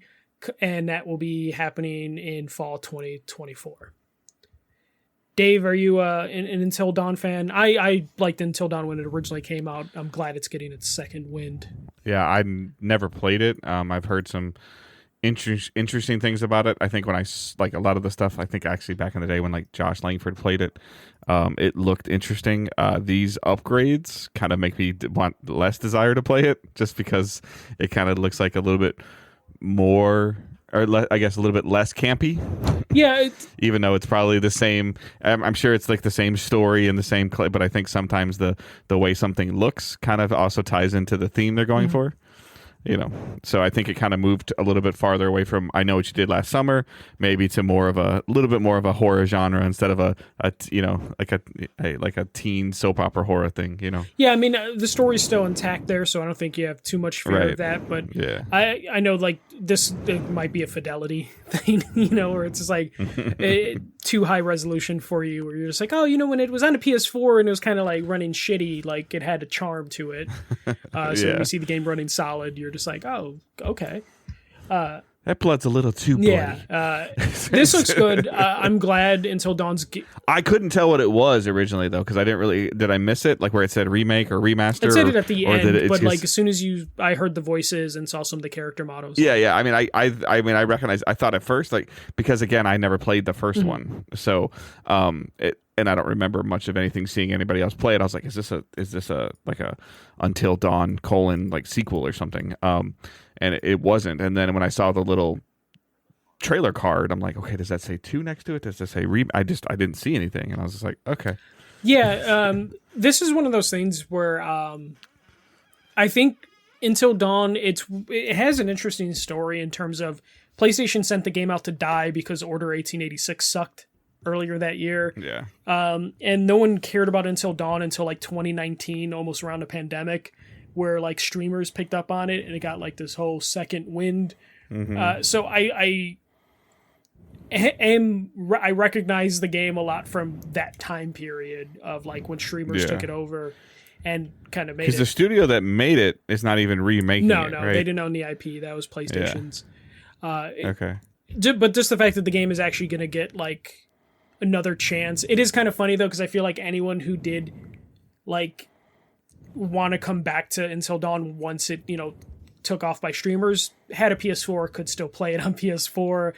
and that will be happening in fall 2024. Dave, are you an Until Dawn fan? I liked Until Dawn when it originally came out. I'm glad it's getting its second wind. Yeah, I never played it. I've heard some interesting things about it. I think when I like a lot of the stuff, I think actually back in the day when like Josh Langford played it, it looked interesting. These upgrades kind of make me want less desire to play it, just because it kind of looks like a little bit more I guess a little bit less campy. Yeah, Even though it's probably the same. I'm sure it's like the same story and the same clip, but I think sometimes the way something looks kind of also ties into the theme they're going for. So I think it kind of moved a little bit farther away from I Know What You Did Last Summer, maybe to little bit more of a horror genre instead of like a teen soap opera horror thing. Yeah, I mean the story's still intact there, so I don't think you have too much fear of that. But yeah, I know like this it might be a fidelity thing, where it's just like too high resolution for you, where you're just like, oh, when it was on a PS4 and it was kind of like running shitty, like it had a charm to it. So when you see the game running solid, you're just like, oh, okay. That blood's a little too bloody. Yeah, this looks good. I'm glad Until Dawn's... I couldn't tell what it was originally, though, because I didn't really... Did I miss it? Like where it said remake or remaster? It said it at the end, but like as soon as I heard the voices and saw some of the character models. Yeah. I mean, I recognized... I thought at first, like, because again, I never played the first one, so and I don't remember much of anything seeing anybody else play it. I was like, is this a like a Until Dawn : like sequel or something? And it wasn't. And then when I saw the little trailer card, I'm like, okay, does that say 2 next to it? Does it say I didn't see anything, and I was just like, okay. Yeah, this is one of those things where I think Until Dawn it has an interesting story in terms of PlayStation sent the game out to die because Order 1886 sucked earlier that year. Yeah. And no one cared about Until Dawn until like 2019, almost around the pandemic, where like streamers picked up on it and it got like this whole second wind. So I recognize the game a lot from that time period of like when streamers took it over and kind of made it. Because the studio that made it is not even remaking it, right? They didn't own the IP. That was PlayStation's. Okay. But just the fact that the game is actually going to get like another chance. It is kind of funny though, because I feel like anyone who did like want to come back to Until Dawn once it took off by streamers, had a PS4, could still play it on PS4,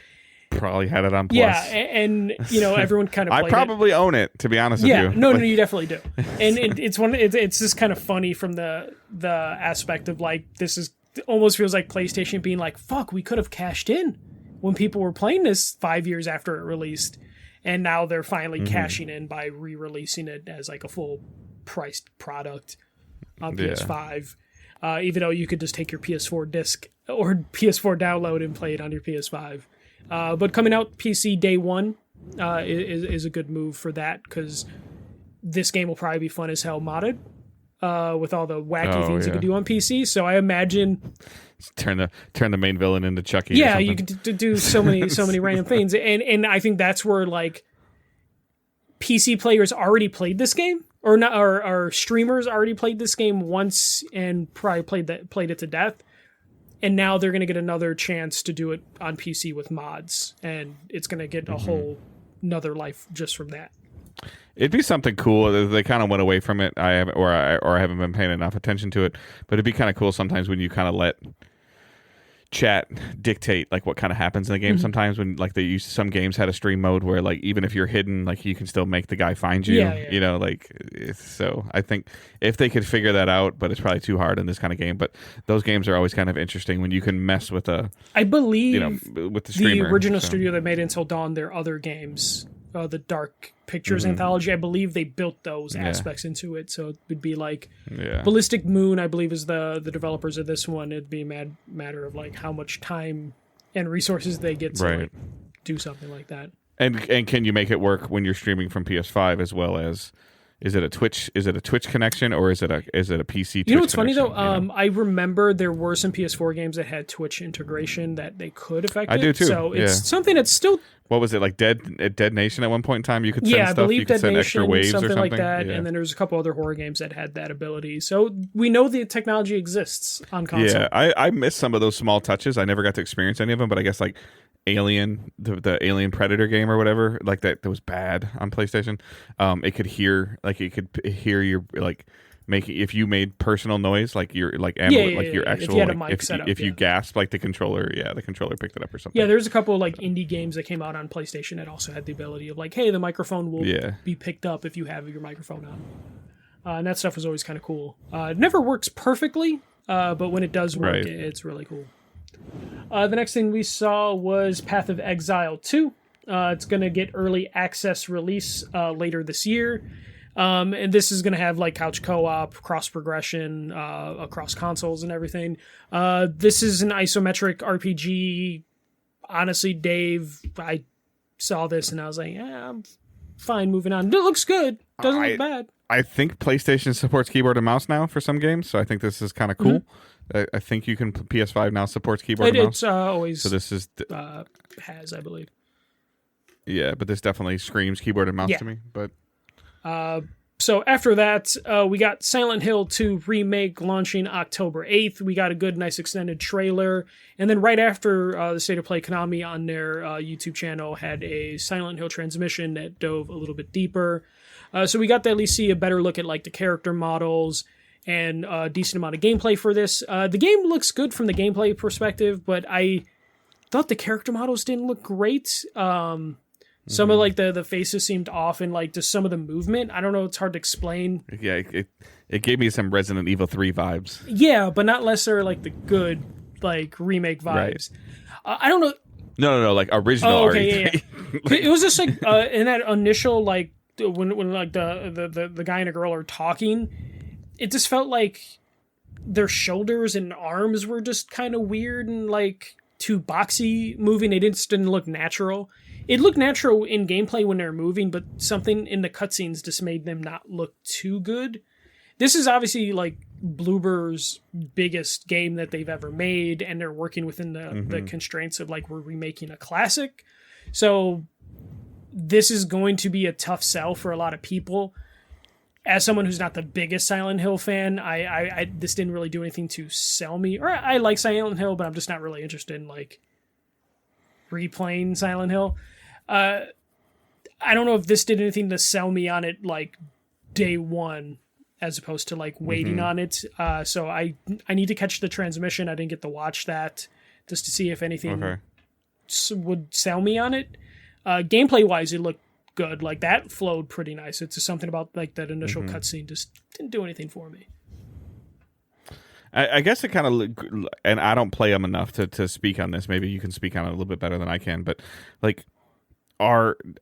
probably had it on Plus. Yeah, and everyone kind of I probably own it, to be honest with you. No, you definitely do. And it's just kind of funny from the aspect of like, this is almost feels like PlayStation being like, fuck, we could have cashed in when people were playing this 5 years after it released, and now they're finally cashing in by re-releasing it as like a full priced product on PS5, even though you could just take your PS4 disc or PS4 download and play it on your PS5. But coming out PC day one is a good move for that, because this game will probably be fun as hell modded with all the wacky things you can do on PC. So I imagine turn the main villain into Chucky. Yeah, you could do so many random things, and I think that's where like PC players already played this game. Or not, or streamers already played this game once and probably played it to death, and now they're going to get another chance to do it on PC with mods, and it's going to get a whole another life just from that. It'd be something cool. They kind of went away from it. I haven't been paying enough attention to it, but it'd be kind of cool sometimes when you kind of let chat dictate like what kind of happens in the game. Sometimes when like some games had a stream mode where like even if you're hidden, like you can still make the guy find you. So I think if they could figure that out, but it's probably too hard in this kind of game. But those games are always kind of interesting when you can mess with I believe with the streamer. The original studio that made Until Dawn, their other games, the Dark Pictures anthology, I believe they built those aspects into it. So it would be like Ballistic Moon, I believe, is the developers of this one. It'd be a matter of like how much time and resources they get to like, do something like that. And can you make it work when you're streaming from PS5 as well as? Is it a Twitch connection, or is it a PC? You know what's funny though? I remember there were some PS4 games that had Twitch integration that they could affect. I do too. So it's something that's still. What was it like? Dead Nation at one point in time, you could send stuff. I believe you could Dead send Nation, extra waves something or something like that. And then there's a couple other horror games that had that ability. So we know the technology exists on console. Yeah, I missed some of those small touches. I never got to experience any of them, but I guess like Alien, the Alien Predator game or whatever, like that was bad on PlayStation. It could hear your like making, if you made personal noise, like your your actual, if you had a mic set up, if you gasped, like the controller picked it up or something. Yeah, there's a couple of like indie games that came out on PlayStation that also had the ability of like, hey, the microphone will be picked up if you have your microphone on, and that stuff was always kind of cool. It never works perfectly, but when it does work, it's really cool. The next thing we saw was Path of Exile 2. It's going to get early access release later this year. And this is going to have like couch co-op, cross progression across consoles and everything. This is an isometric RPG. Honestly, Dave, I saw this and I was like, I'm fine moving on. It looks good. Doesn't look bad. I think PlayStation supports keyboard and mouse now for some games, so I think this is kind of cool. I think you can PS5 now supports keyboard and mouse. It's always so this is has, I believe. Yeah, but this definitely screams keyboard and mouse to me. But so after that, we got Silent Hill 2 Remake launching October 8th. We got a good, nice extended trailer. And then right after the State of Play, Konami on their YouTube channel had a Silent Hill transmission that dove a little bit deeper. So we got to at least see a better look at like the character models and a decent amount of gameplay for this. The game looks good from the gameplay perspective, but I thought the character models didn't look great. Some of like the faces seemed off and like just some of the movement. I don't know. It's hard to explain. Yeah, it gave me some Resident Evil 3 vibes. Yeah, but not necessarily like the good like remake vibes. Right. I don't know. No, like original. Oh, okay, yeah. It was just like in that initial like when like the guy and a girl are talking, it just felt like their shoulders and arms were just kind of weird and like too boxy moving. It just didn't look natural. It looked natural in gameplay when they're moving, but something in the cutscenes just made them not look too good. This is obviously like Bloober's biggest game that they've ever made, and they're working within the constraints of like we're remaking a classic. So this is going to be a tough sell for a lot of people. As someone who's not the biggest Silent Hill fan, I this didn't really do anything to sell me. Or I like Silent Hill, but I'm just not really interested in like replaying Silent Hill. I don't know if this did anything to sell me on it like day one, as opposed to like waiting on it. So I need to catch the transmission. I didn't get to watch that just to see if anything would sell me on it. Gameplay wise, it looked good. Like that flowed pretty nice. It's just something about like that initial cutscene just didn't do anything for me. I guess it kind of, and I don't play them enough to speak on this. Maybe you can speak on it a little bit better than I can. But like,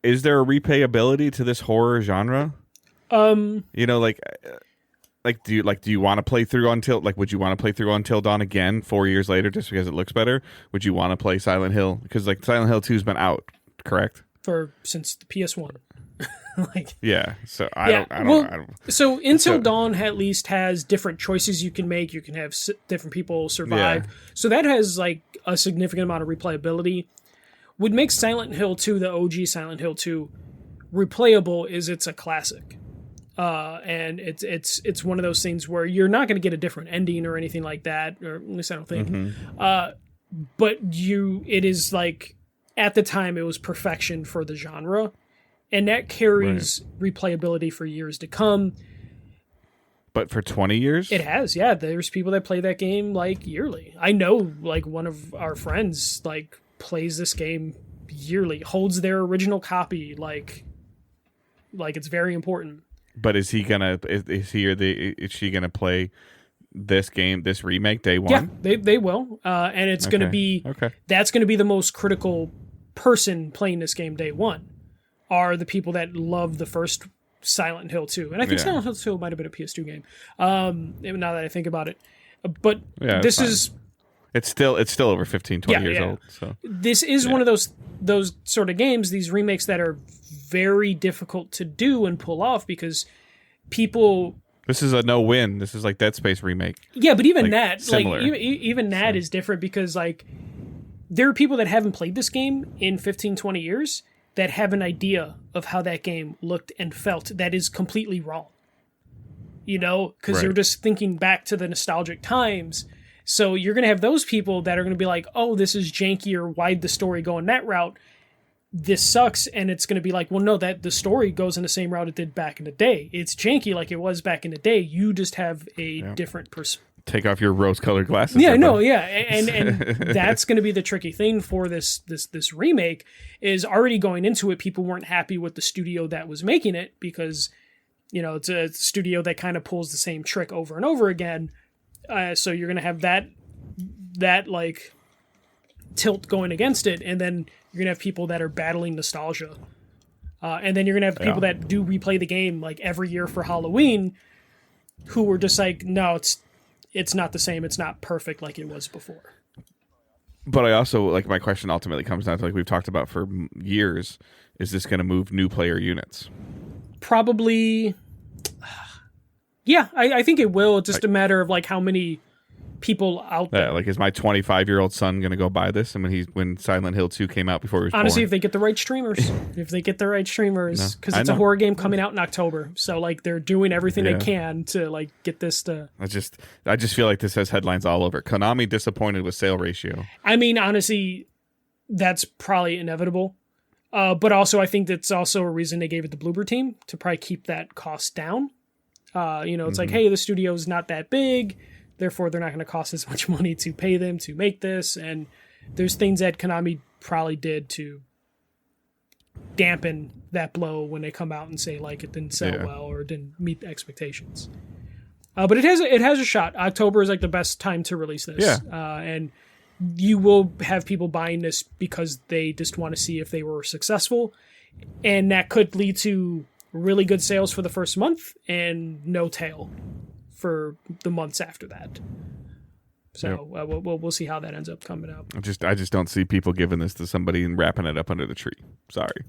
is there a replayability to this horror genre? You know, like do you want to play through would you want to play through Until Dawn again 4 years later just because it looks better? Would you want to play Silent Hill because like Silent Hill 2's been out, correct? Since the PS1. Like, yeah, so I don't. So Until Dawn at least has different choices you can make. You can have different people survive. Yeah. So that has like a significant amount of replayability. What makes Silent Hill 2, the OG Silent Hill 2, replayable is it's a classic. And it's one of those things where you're not going to get a different ending or anything like that, or at least I don't think. But it is like, at the time, it was perfection for the genre. And that carries replayability for years to come. But for 20 years? It has, yeah. There's people that play that game, like, yearly. I know, like, one of our friends, like, plays this game yearly, holds their original copy, like it's very important. But is he gonna play this game, this remake, day one? Yeah, they will. And it's gonna be, that's gonna be the most critical person playing this game day one. Are the people that love the first Silent Hill 2. And I think Silent Hill 2 might have been a PS2 game, now that I think about it. But this is... It's still over 15, 20 years old. So this is one of those sort of games, these remakes that are very difficult to do and pull off because people... This is a no-win. This is like Dead Space remake. Yeah, but even that... Similar. Like, even that is different because, like, there are people that haven't played this game in 15, 20 years... that have an idea of how that game looked and felt that is completely wrong. You know, because you're just thinking back to the nostalgic times. So you're going to have those people that are going to be like, oh, this is janky, or why'd the story go in that route? This sucks. And it's going to be like, well, no, that the story goes in the same route it did back in the day. It's janky like it was back in the day. You just have a different perspective. Take off your rose-colored glasses. Yeah, and that's going to be the tricky thing for this remake is already going into it. People weren't happy with the studio that was making it because, you know, it's a studio that kind of pulls the same trick over and over again. So you're going to have that like tilt going against it, and then you're gonna have people that are battling nostalgia, and then you're gonna have people that do replay the game like every year for Halloween, who were just like, no, it's not the same, it's not perfect like it was before. But I also, like, my question ultimately comes down to, like we've talked about for years, is this going to move new player units? Probably. Yeah, I think it will. It's just a matter of like how many people out there. Yeah, like, is my 25-year-old son going to go buy this? And when Silent Hill 2 came out before he was honestly, born? if they get the right streamers, because it's a horror game coming out in October, so like they're doing everything they can to like get this to. I just feel like this has headlines all over. Konami disappointed with sale ratio. I mean, honestly, that's probably inevitable. But also, I think that's also a reason they gave it the Bloober team to probably keep that cost down. It's like, hey, the studio's not that big, therefore they're not going to cost as much money to pay them to make this. And there's things that Konami probably did to dampen that blow when they come out and say like it didn't sell well or didn't meet the expectations. But it has a shot. October is like the best time to release this. Yeah. And you will have people buying this because they just want to see if they were successful, and that could lead to really good sales for the first month and no tail for the months after that. So we'll see how that ends up coming out. I just don't see people giving this to somebody and wrapping it up under the tree. Sorry.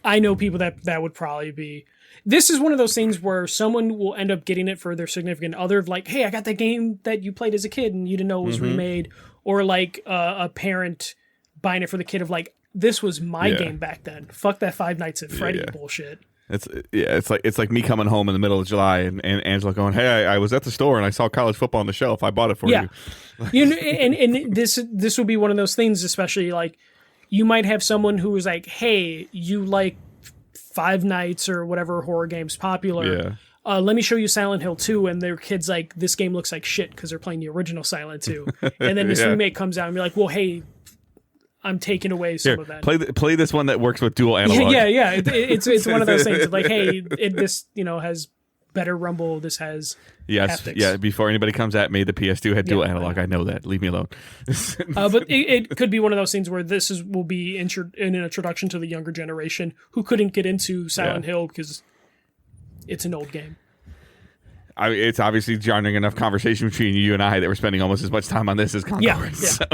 I know people that would probably be. This is one of those things where someone will end up getting it for their significant other, like, hey, I got that game that you played as a kid and you didn't know it was remade. Or like a parent buying it for the kid of like, this was my game back then. Fuck that Five Nights at Freddy bullshit. It's like me coming home in the middle of July and Angela going, hey, I was at the store and I saw college football on the shelf. I bought it for you. And this will be one of those things, especially like you might have someone who is like, hey, you like Five Nights or whatever horror game's popular. Yeah. Let me show you Silent Hill 2, and their kid's like, this game looks like shit because they're playing the original Silent 2. And then this remake comes out and you're like, well, hey, I'm taking away some of that. Play this one that works with dual analog. Yeah. It's one of those things. It's like, hey, this has better rumble. This has haptics. Yeah. Before anybody comes at me, the PS2 had dual analog. I know that. Leave me alone. But it could be one of those things where this will be an introduction to the younger generation who couldn't get into Silent Hill because it's an old game. It's obviously jarring enough conversation between you and I that we're spending almost as much time on this as Concord. Yeah. So.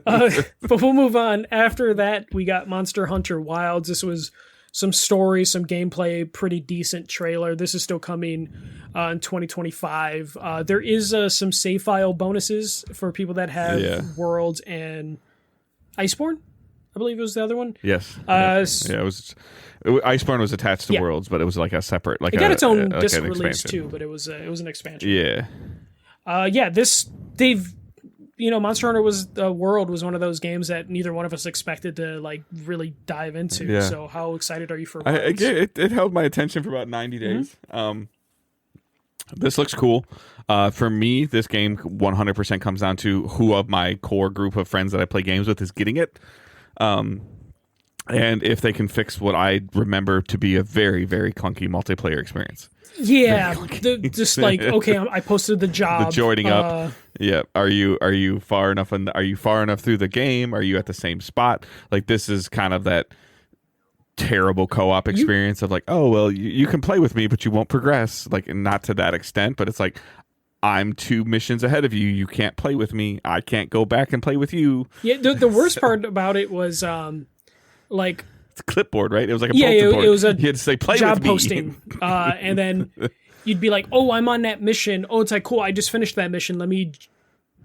But we'll move on. After that, we got Monster Hunter Wilds. This was some story, some gameplay, pretty decent trailer. This is still coming in 2025. There is some save file bonuses for people that have Worlds and Iceborne. I believe it was the other one. Yes. It was. Iceborne was attached to Worlds, but it was like a separate. Like it got its own disc like release too, but it was an expansion. Yeah. Monster Hunter World was one of those games that neither one of us expected to like really dive into. Yeah. So how excited are you for Worlds? It held my attention for about 90 days. This looks cool. For me, this game 100% comes down to who of my core group of friends that I play games with is getting it. And if they can fix what I remember to be a very, very clunky multiplayer experience. Yeah, just like, okay, I posted the job. The joining up. Yeah. Are you far enough? Are you far enough through the game? Are you at the same spot? Like, this is kind of that terrible co-op experience of like, oh, well, you can play with me, but you won't progress. Like, not to that extent, but it's like, I'm 2 missions ahead of you. You can't play with me. I can't go back and play with you. Yeah. The worst part about it was, like, it's a clipboard, right? It was like a bulletin board. It was a you had to say, play job with me. posting, and then you'd be like, "Oh, I'm on that mission. Oh, it's like cool. I just finished that mission. Let me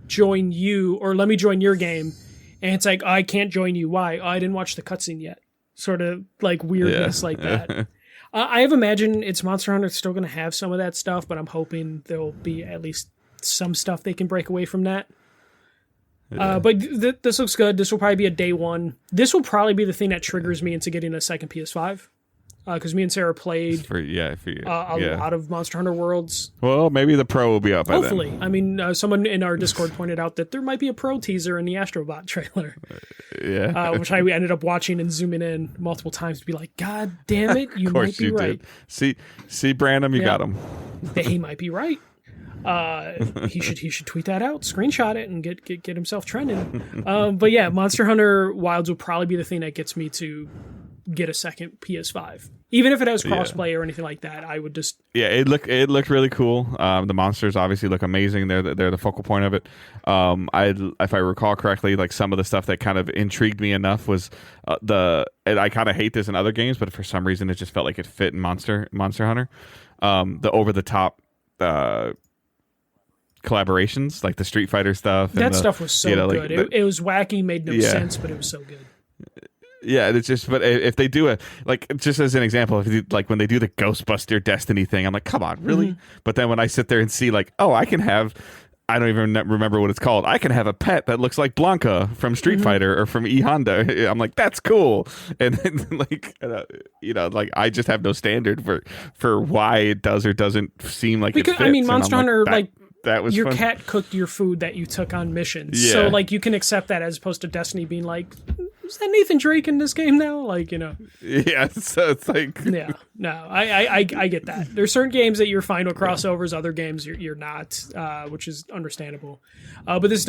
join you, or let me join your game." And it's like, I can't join you. Why? Oh, I didn't watch the cutscene yet. Sort of like weirdness like that. I have imagined it's Monster Hunter still going to have some of that stuff, but I'm hoping there'll be at least some stuff they can break away from that. But this looks good. This will probably be a day one. This will probably be the thing that triggers me into getting a second PS5. Because me and Sarah played a lot of Monster Hunter Worlds. Well, maybe the Pro will be up by Hopefully. then. I mean, someone in our Discord pointed out that there might be a Pro teaser in the Astro Bot trailer. Which I ended up watching and zooming in multiple times to be like, God damn it, you might be right. See, Brandon, you got him. He might be right. He should tweet that out, screenshot it, and get himself trending. But yeah, Monster Hunter Wilds will probably be the thing that gets me to get a second PS5. Even if it has crossplay or anything like that, I would just... Yeah, it looked really cool. The monsters obviously look amazing. They're the focal point of it. If I recall correctly, like some of the stuff that kind of intrigued me enough was and I kind of hate this in other games, but for some reason it just felt like it fit in Monster Hunter. The over the top collaborations, like the Street Fighter stuff. That stuff was so good. It was wacky, made no sense, but it was so good. Yeah, it's just, but if they do just as an example, like when they do the Ghostbuster Destiny thing, I'm like, come on, really? Mm-hmm. But then when I sit there and see like, oh, I don't even remember what it's called. I can have a pet that looks like Blanca from Street Fighter or from E Honda. I'm like, that's cool. And then, like, like I just have no standard for why it does or doesn't seem like it fits. I mean, Monster Hunter, that was your fun. Cat cooked your food that you took on missions. Yeah. So like you can accept that as opposed to Destiny being like, is that Nathan Drake in this game now? Like, Yeah, so it's like... Yeah, no, I get that. There's certain games that you're fine with crossovers, other games you're not, which is understandable. But this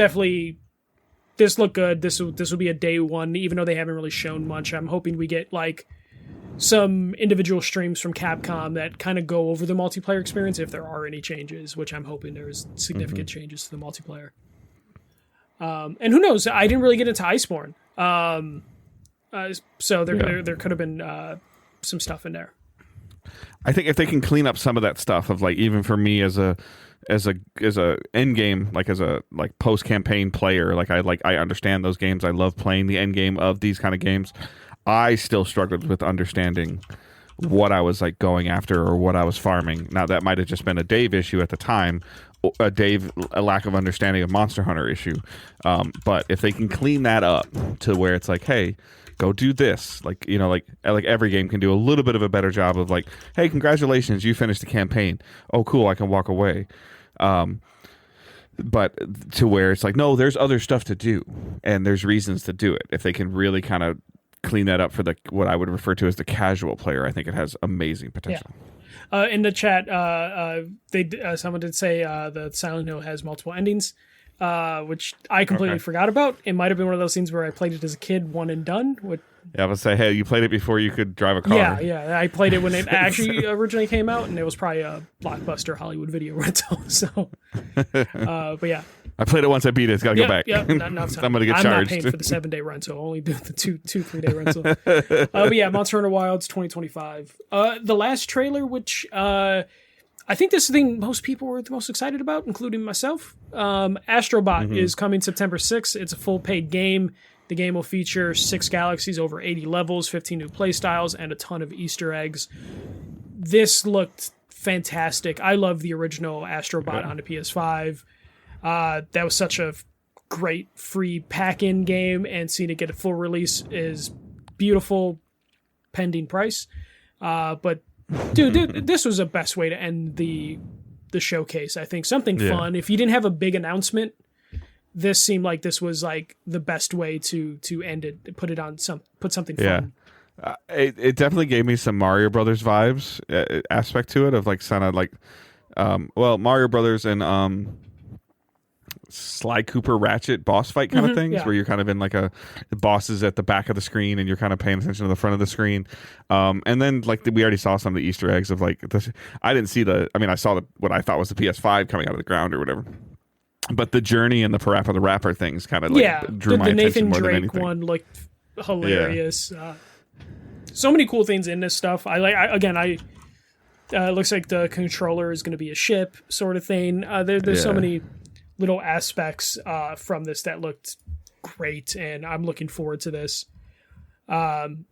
looked good. This will be a day one, even though they haven't really shown much. I'm hoping we get like some individual streams from Capcom that kind of go over the multiplayer experience if there are any changes, which I'm hoping there's significant changes to the multiplayer. And who knows? I didn't really get into Iceborne. So there could have been some stuff in there. I think if they can clean up some of that stuff of like, even for me as a end game, like as a post campaign player, I understand those games. I love playing the end game of these kind of games. I still struggled with understanding what I was like going after or what I was farming. Now that might have just been a Dave issue at the time, a lack of understanding of Monster Hunter issue. But if they can clean that up to where it's like, hey, go do this, like every game can do a little bit of a better job of like, hey, congratulations, you finished the campaign. Oh, cool, I can walk away. But to where it's like, no, there's other stuff to do and there's reasons to do it. If they can really kind of clean that up for what I would refer to as the casual player, I think it has amazing potential. Yeah. In the chat, someone did say that Silent Hill has multiple endings, which I completely forgot about. It might have been one of those things where I played it as a kid, one and done. I would say, hey, you played it before you could drive a car. Yeah. I played it when it actually originally came out, and it was probably a Blockbuster Hollywood video rental. So, but yeah. I played it once, I beat it. It's got to go back. Yeah, I'm going to get charged. I'm not paying for the 7-day rental. I'll only do the 3-day rental. But yeah, Monster Hunter Wilds 2025. The last trailer, which I think this is the thing most people were the most excited about, including myself. Astro Bot is coming September 6th. It's a full paid game. The game will feature 6 galaxies, over 80 levels, 15 new playstyles, and a ton of Easter eggs. This looked fantastic. I love the original Astro Bot on the PS5. That was such a great free pack-in game, and seeing it get a full release is beautiful, pending price. But dude, this was the best way to end the showcase. I think something fun. If you didn't have a big announcement, this seemed like this was like the best way to end it. Put something fun. It definitely gave me some Mario Brothers vibes aspect to it, of like kind of like Mario Brothers and Sly Cooper Ratchet boss fight kind of things, where you're kind of in like the bosses at the back of the screen and you're kind of paying attention to the front of the screen. And then like we already saw some of the Easter eggs of like I didn't see I saw what I thought was the PS5 coming out of the ground or whatever. But the journey and the Parappa the Rapper things kind of drew my attention more than anything. The Nathan Drake one looked hilarious. Yeah. So many cool things in this stuff. It looks like the controller is going to be a ship sort of thing. There's so many little aspects from this that looked great, and I'm looking forward to this. And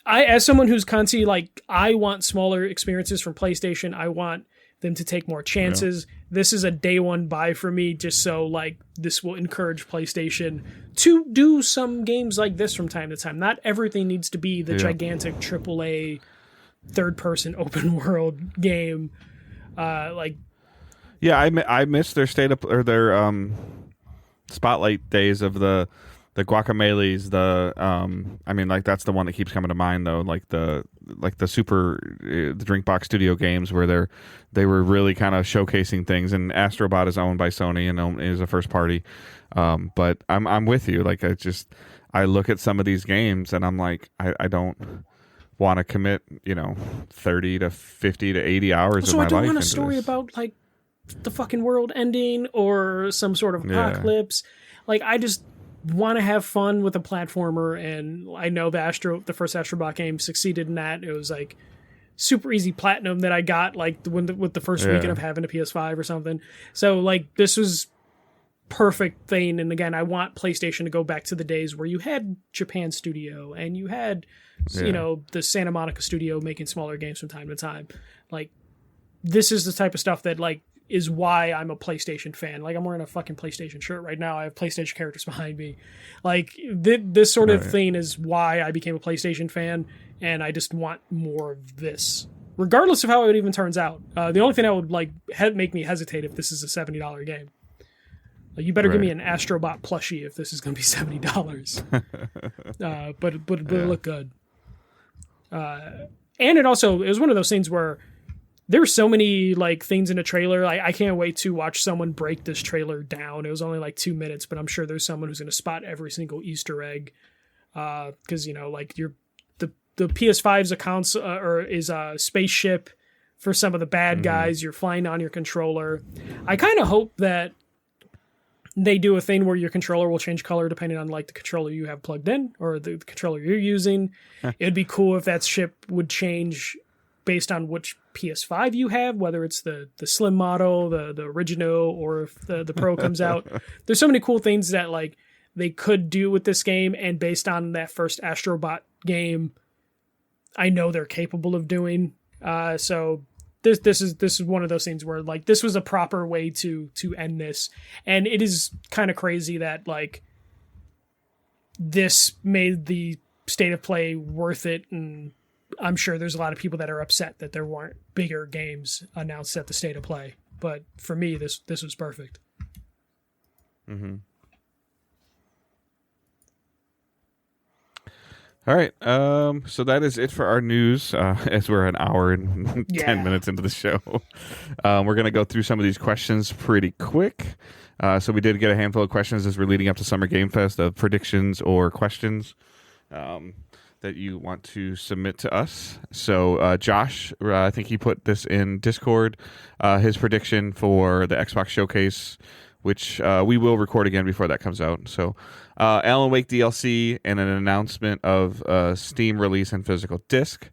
as someone who's constantly like, I want smaller experiences from PlayStation. I want them to take more chances. This is a day one buy for me, just so like this will encourage PlayStation to do some games like this from time to time. Not everything needs to be the gigantic AAA third-person open world game. I miss their state up or their spotlight days of the Guacameles, I mean, like that's the one that keeps coming to mind though. Like the super the Drinkbox Studio games where they were really kind of showcasing things. And Astro Bot is owned by Sony and is a first party. But I'm with you. Like I look at some of these games and I'm like, I don't want to commit 30 to 50 to 80 hours also, of my life. I don't want a into story this. about like the fucking world ending or some sort of apocalypse. Like I just want to have fun with a platformer, and I know the first Astro Bot game succeeded in that. It was like super easy platinum that I got like with the first weekend of having a PS5 or something. So like this was perfect thing. And again, I want PlayStation to go back to the days where you had Japan Studio and you had the Santa Monica Studio making smaller games from time to time. Like this is the type of stuff that like is why I'm a PlayStation fan. Like I'm wearing a fucking PlayStation shirt right now. I have PlayStation characters behind me. Like this sort of thing is why I became a PlayStation fan, and I just want more of this, regardless of how it even turns out. The only thing that would like make me hesitate if this is a $70 game. Like, you better give me an Astro Bot plushie if this is going to be $70. But it looked good. And it was one of those things where there were so many like things in a trailer. I can't wait to watch someone break this trailer down. It was only like 2 minutes, but I'm sure there's someone who's going to spot every single Easter egg. Because like the PS5's accounts is a spaceship for some of the bad guys. You're flying on your controller. I kind of hope that they do a thing where your controller will change color depending on like the controller you have plugged in or the controller you're using. It'd be cool if that ship would change based on which PS5 you have, whether it's the slim model, the original, or if the Pro comes out. There's so many cool things that like they could do with this game, and based on that first Astro Bot game, I know they're capable of doing. So this is one of those things where like this was a proper way to end this, and it is kind of crazy that like this made the state of play worth it. And I'm sure there's a lot of people that are upset that there weren't bigger games announced at the state of play. But for me, this was perfect. Mm-hmm. All right. So that is it for our news. As we're an hour and 10 minutes into the show, we're going to go through some of these questions pretty quick. So we did get a handful of questions as we're leading up to Summer Game Fest of predictions or questions that you want to submit to us. So Josh, I think he put this in Discord, his prediction for the Xbox Showcase, which we will record again before that comes out. So Alan Wake DLC and an announcement of Steam release and physical disc.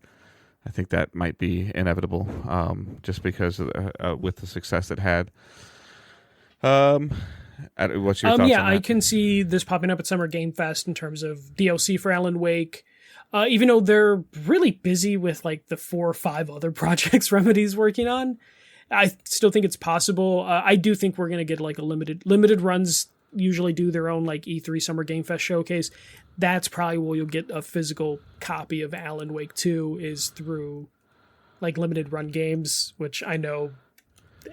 I think that might be inevitable, just because of, with the success it had. What's your thoughts on that? I can see this popping up at Summer Game Fest in terms of DLC for Alan Wake. Even though they're really busy with like the 4 or 5 other projects Remedy's working on, I still think it's possible. I do think we're going to get like a limited runs usually do their own like E3 Summer Game Fest showcase. That's probably where you'll get a physical copy of Alan Wake 2 is through like limited run games, which I know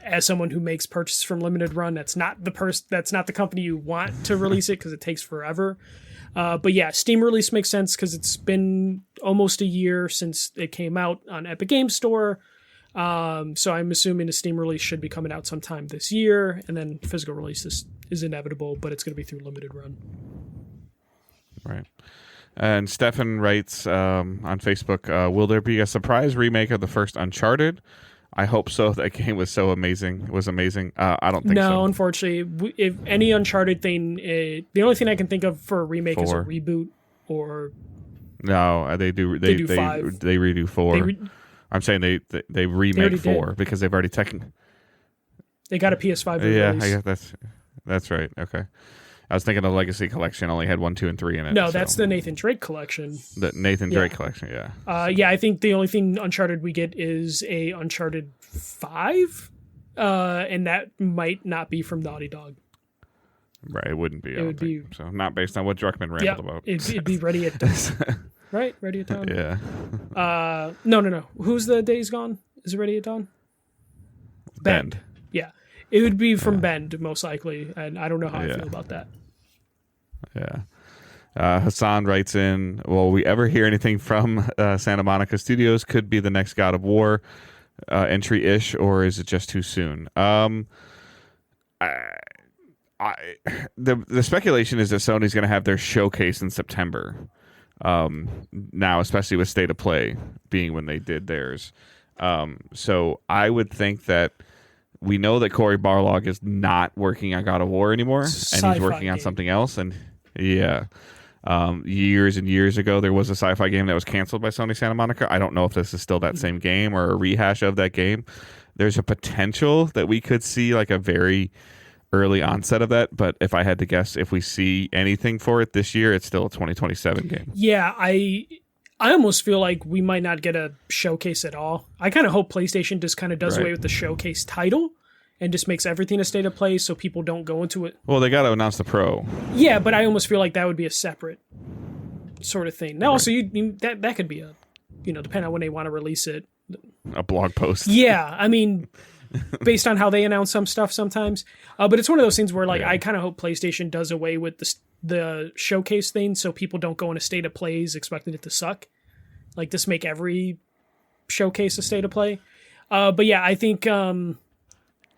as someone who makes purchases from limited run, that's not the company you want to release it because it takes forever. But yeah, Steam release makes sense because it's been almost a year since it came out on Epic Games Store. So I'm assuming a Steam release should be coming out sometime this year, and then physical release is inevitable, but it's going to be through limited run. Right. And Stefan writes on Facebook, will there be a surprise remake of the first Uncharted? I hope so. That game was so amazing. It was amazing. I don't think so. No, unfortunately. If any Uncharted thing, the only thing I can think of for a remake is a reboot or... No, they do 5. They redo 4. I'm saying they remake 4 because they've already They got a PS5 release. Yeah, I guess that's right. Okay. I was thinking the Legacy Collection only had 1, 2, and 3 in it. No, that's the Nathan Drake Collection. The Nathan Drake Collection, yeah. I think the only thing Uncharted we get is a Uncharted 5, and that might not be from Naughty Dog. Right, it wouldn't be. It would be so not based on what Druckmann rambled about. It'd be Ready at Dawn. Right, Ready at Dawn. Yeah. No. Who's the Days Gone? Is it Ready at Dawn? Bend. Yeah, it would be from Bend most likely, and I don't know how I feel about that. Yeah. Hassan writes in, will we ever hear anything from Santa Monica Studios? Could be the next God of War entry-ish, or is it just too soon? The speculation is that Sony's going to have their showcase in September. Now, especially with State of Play being when they did theirs. So I would think that we know that Cory Barlog is not working on God of War anymore, and he's working on something else. And yeah, years and years ago, there was a sci-fi game that was canceled by Sony Santa Monica. I don't know if this is still that same game or a rehash of that game. There's a potential that we could see like a very early onset of that, but if I had to guess, if we see anything for it this year, it's still a 2027 game. Yeah, I almost feel like we might not get a showcase at all. I kind of hope PlayStation just kind of does away with the showcase title and just makes everything a state of play so people don't go into it. Well, they got to announce the Pro. Yeah, but I almost feel like that would be a separate sort of thing. Now, also, that could be a, depending on when they want to release it. A blog post. Yeah, I mean, based on how they announce some stuff sometimes. But it's one of those things where, like, I kind of hope PlayStation does away with the showcase thing so people don't go in a state of plays expecting it to suck. Like, just make every showcase a state of play. But yeah, I think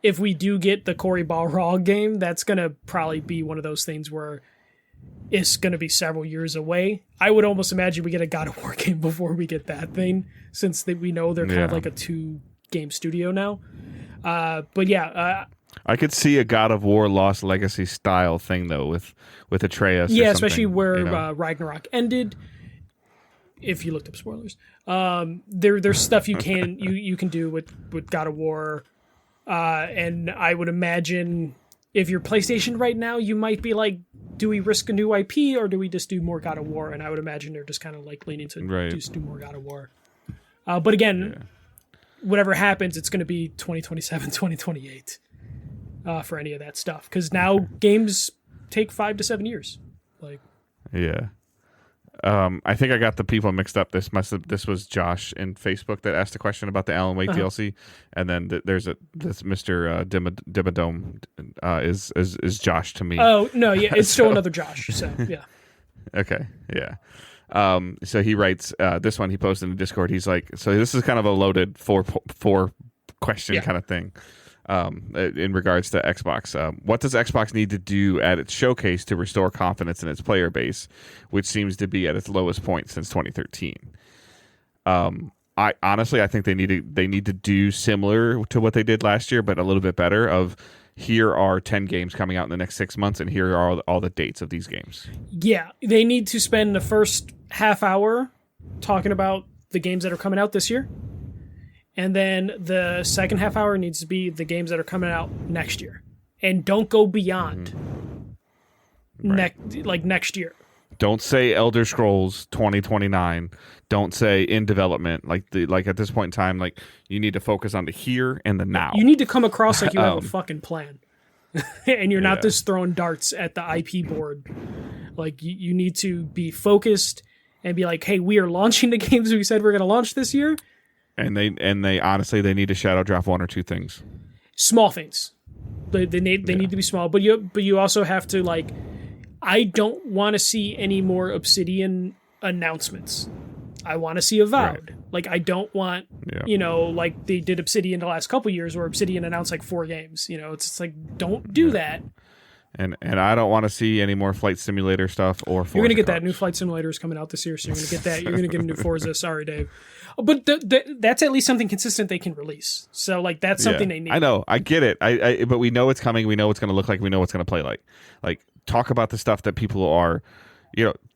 if we do get the Cory Barlog game, that's going to probably be one of those things where it's going to be several years away. I would almost imagine we get a God of War game before we get that thing, since we know they're kind of like a 2-game studio now. But yeah, I could see a God of War Lost Legacy style thing though with Atreus. Yeah, especially where Ragnarok ended. If you looked up spoilers, there's stuff you can do with God of War, and I would imagine if you're PlayStation right now, you might be like, do we risk a new IP or do we just do more God of War? And I would imagine they're just kind of like leaning to just do more God of War. But again, whatever happens, it's going to be 2027, 2028 for any of that stuff. Because now games take 5 to 7 years. I think I got the people mixed up. This was Josh in Facebook that asked a question about the Alan Wake DLC, and then there's this Mr. Dimmadome is Josh to me. Oh no, yeah, it's still another Josh. So yeah. Okay, yeah. So he writes this one he posted in the Discord. He's like, so this is kind of a loaded four question kind of thing. In regards to Xbox, what does Xbox need to do at its showcase to restore confidence in its player base, which seems to be at its lowest point since 2013? I honestly, I think they need to do similar to what they did last year, but a little bit better. Of here are 10 games coming out in the next 6 months, and here are all the dates of these games. Yeah, they need to spend the first half hour talking about the games that are coming out this year. And then the second half hour needs to be the games that are coming out next year. And don't go beyond next year. Don't say Elder Scrolls 2029. Don't say in development. Like at this point in time, like you need to focus on the here and the now. You need to come across like you have a fucking plan. And you're not just throwing darts at the IP board. Like you need to be focused and be like, hey, we are launching the games we said we're going to launch this year. And they honestly they need to shadow drop one or two things, small things. They need to be small, but you also have to like. I don't want to see any more Obsidian announcements. I want to see Avowed. Right. Like I don't want like they did Obsidian the last couple years where Obsidian announced like 4 games. It's like don't do that. And I don't want to see any more Flight Simulator stuff or Forza. You're gonna get that new Flight Simulator is coming out this year, so you're gonna get that. You're gonna get a new Forza. Sorry, Dave. But that's at least something consistent they can release. So like that's something they need. I know, I get it. But we know it's coming. We know it's going to look like. We know it's going to play like. Like talk about the stuff that people are,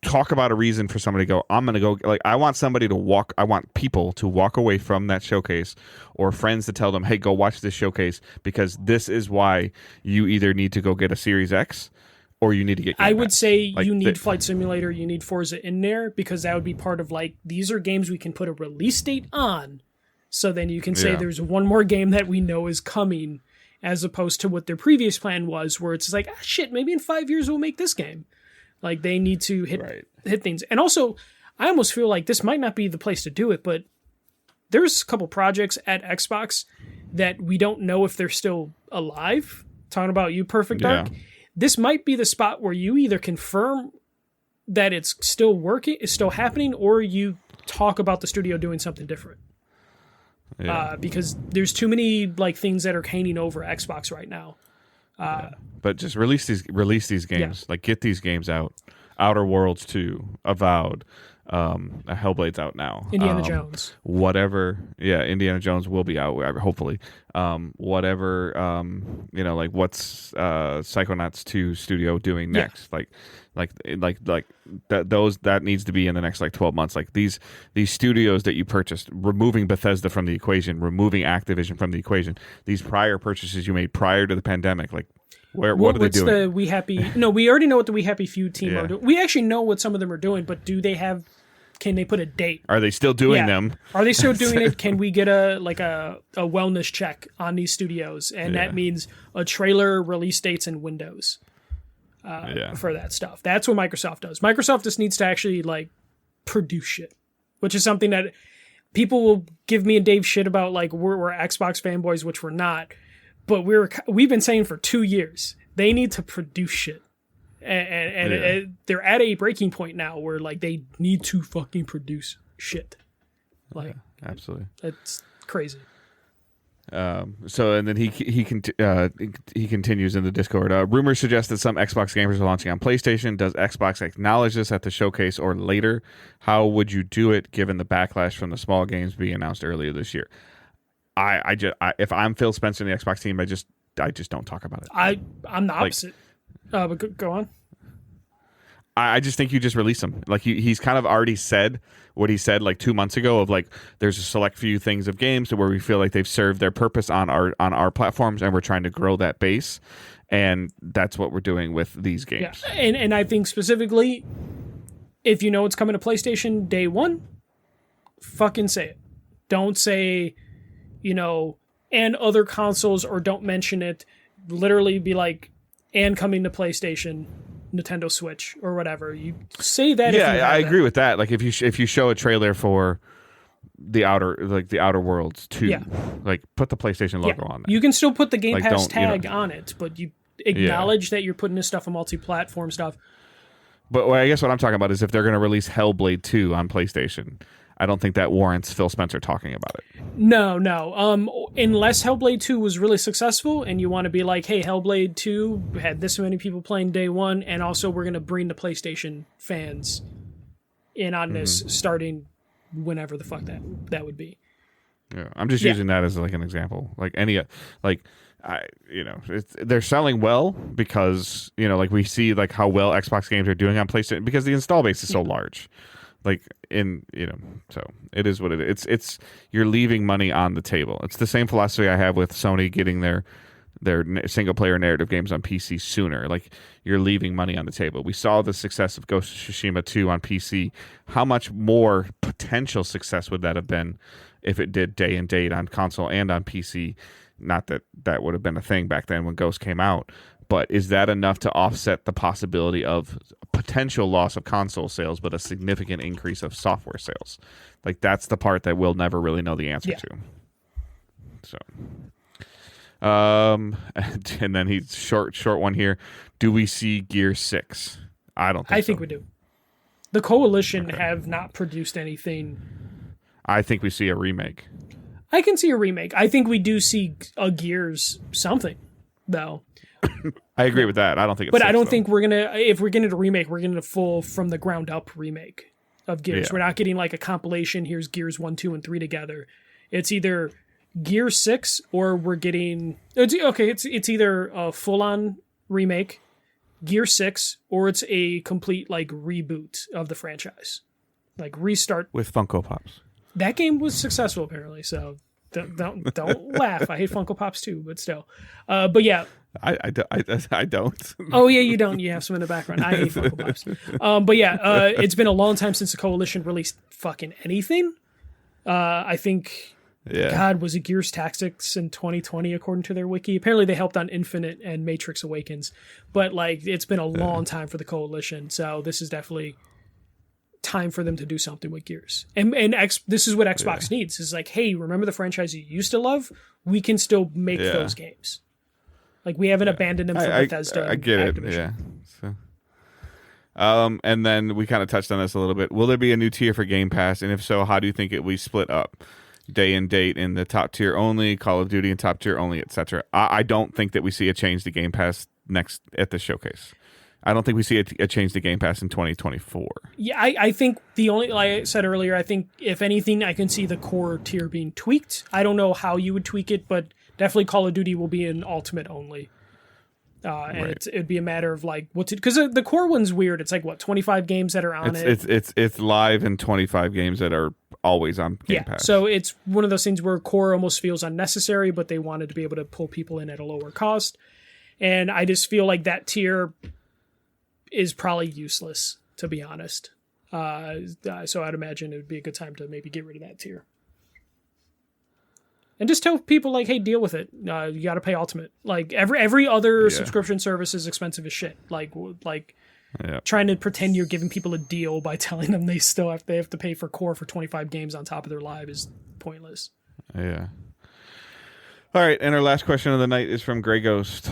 talk about a reason for somebody to go. I'm going to go. Like I want somebody to walk. I want people to walk away from that showcase, or friends to tell them, hey, go watch this showcase because this is why you either need to go get a Series X. Or you need to get. I would say you need Flight Simulator, you need Forza in there because that would be part of like these are games we can put a release date on, so then you can say there's one more game that we know is coming, as opposed to what their previous plan was, where it's like shit, maybe in 5 years we'll make this game. Like they need to hit things, and also I almost feel like this might not be the place to do it, but there's a couple projects at Xbox that we don't know if they're still alive. Talking about you, Perfect Dark. This might be the spot where you either confirm that it's still working, is still happening, or you talk about the studio doing something different. Yeah. Because there's too many like things that are hanging over Xbox right now. But just release these games. Like get these games out. Outer Worlds 2, Avowed, Hellblade's out now. Indiana Jones. Whatever. Yeah, Indiana Jones will be out hopefully. Whatever like what's Psychonauts 2 studio doing next? That needs to be in the next like 12 months. Like these studios that you purchased, removing Bethesda from the equation, removing Activision from the equation. These prior purchases you made prior to the pandemic, like what are they doing? The We Happy? No, we already know what the We Happy Few team are doing. We actually know what some of them are doing, but do they have? Can they put a date? Are they still doing them? Are they still doing it? Can we get a wellness check on these studios? And that means a trailer, release dates, and windows for that stuff. That's what Microsoft does. Microsoft just needs to actually like produce shit, which is something that people will give me and Dave shit about. Like we're Xbox fanboys, which we're not. But we've been saying for 2 years they need to produce shit, and they're at a breaking point now where like they need to fucking produce shit. Like absolutely, it's crazy. So and then he continues in the Discord. Rumors suggest that some Xbox gamers are launching on PlayStation. Does Xbox acknowledge this at the showcase or later? How would you do it given the backlash from the small games being announced earlier this year? If I'm Phil Spencer in the Xbox team, I just don't talk about it. I'm the opposite. But go on. I just think you just release him. Like he's kind of already said what he said like 2 months ago of like there's a select few things of games where we feel like they've served their purpose on our platforms and we're trying to grow that base, and that's what we're doing with these games. Yeah. And I think specifically, if you know it's coming to PlayStation day one, fucking say it. Don't say, and other consoles, or don't mention it. Literally be like, and coming to PlayStation, Nintendo Switch, or whatever. You say that. Yeah, I agree with that. Like if you show a trailer for the Outer Worlds 2, like put the PlayStation logo on there. You can still put the Game Pass tag on it, but you acknowledge that you're putting this stuff on multi-platform stuff. But I guess what I'm talking about is if they're going to release Hellblade 2 on PlayStation, I don't think that warrants Phil Spencer talking about it. No. Unless Hellblade 2 was really successful and you want to be like, hey, Hellblade 2 had this many people playing day one, and also we're going to bring the PlayStation fans in on this starting whenever the fuck that would be. Yeah, I'm just using that as like an example. Like they're selling well because, like we see like how well Xbox games are doing on PlayStation because the install base is so large. So it is what it is. It's you're leaving money on the table. It's the same philosophy I have with Sony getting their single player narrative games on PC sooner. Like you're leaving money on the table. We saw the success of Ghost of Tsushima 2 on PC. How much more potential success would that have been if it did day and date on console and on PC? Not that would have been a thing back then when Ghost came out. But is that enough to offset the possibility of potential loss of console sales, but a significant increase of software sales? Like that's the part that we'll never really know the answer to. So, and then he's short one here. Do we see Gear 6? I don't think I think we do. The Coalition have not produced anything. I think we see a remake. I can see a remake. I think we do see a Gears something, though. I agree with that. I don't think it's But I don't think we're going to... If we're getting a remake, we're getting a full from the ground up remake of Gears. Yeah. We're not getting like a compilation, here's Gears 1, 2, and 3 together. It's either Gear 6 or we're getting... It's either a full-on remake, Gear 6, or it's a complete like reboot of the franchise. Like restart. With Funko Pops. That game was successful apparently, so don't laugh. I hate Funko Pops too, but still. But yeah. I don't. Oh yeah, you don't. You have some in the background. I hate Funko Pops. But yeah, it's been a long time since the Coalition released fucking anything. I think. Yeah. God, was it Gears Tactics in 2020 according to their wiki? Apparently they helped on Infinite and Matrix Awakens, but like it's been a long time for the Coalition, so this is definitely time for them to do something with Gears. And this is what Xbox needs. Is like, hey, remember the franchise you used to love? We can still make those games. Like we haven't abandoned them for Bethesda. I get Activision. It. Yeah. And then we kind of touched on this a little bit. Will there be a new tier for Game Pass? And if so, how do you think it will be split up? Day and date in the top tier only, Call of Duty in top tier only, etc. I don't think that we see a change to Game Pass next at the showcase. I don't think we see a change to Game Pass in 2024. Yeah, I think the only, like I said earlier, I think if anything, I can see the core tier being tweaked. I don't know how you would tweak it, but definitely Call of Duty will be in Ultimate only. And it'd be a matter of like what's it, because the core one's weird. It's like what, 25 games that are on it. It's live and 25 games that are always on Game Pass. So it's one of those things where core almost feels unnecessary, but they wanted to be able to pull people in at a lower cost. And I just feel like that tier is probably useless, to be honest. So I'd imagine it would be a good time to maybe get rid of that tier. And just tell people, like, hey, deal with it. You got to pay Ultimate. Like, every other subscription service is expensive as shit. Like trying to pretend you're giving people a deal by telling them they have to pay for core for 25 games on top of their live is pointless. Yeah. All right, and our last question of the night is from Grey Ghost.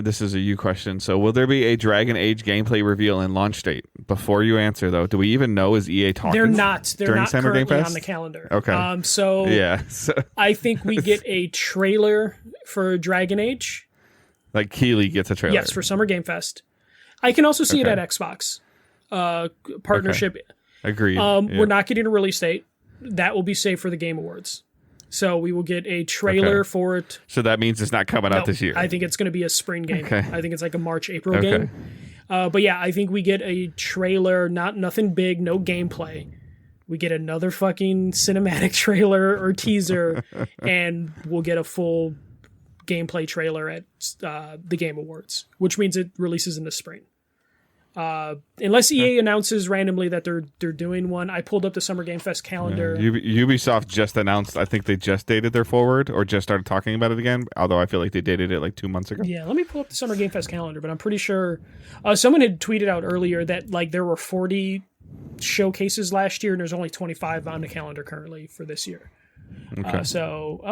This is a you question. So, will there be a Dragon Age gameplay reveal and launch date? Before you answer, though, do we even know, is EA talking? They're not. They're not Summer Game currently Pass? on the calendar. Okay. So I think we get a trailer for Dragon Age. Like Keeley gets a trailer. Yes, for Summer Game Fest. I can also see it at Xbox. Partnership. Okay. Agreed. We're not getting a release date. That will be saved for the Game Awards. So we will get a trailer for it. So that means it's not coming out this year. I think it's going to be a spring game. Okay. I think it's like a March, April game. But yeah, I think we get a trailer, nothing big, no gameplay. We get another fucking cinematic trailer or teaser, and we'll get a full gameplay trailer at the Game Awards, which means it releases in the spring. Unless EA announces randomly that they're doing one. I pulled up the Summer Game Fest calendar. Ubisoft just announced, I think they just dated their forward or just started talking about it again, although I feel like they dated it like 2 months ago. Yeah, let me pull up the Summer Game Fest calendar, but I'm pretty sure someone had tweeted out earlier that like there were 40 showcases last year and there's only 25 on the calendar currently for this year. Okay.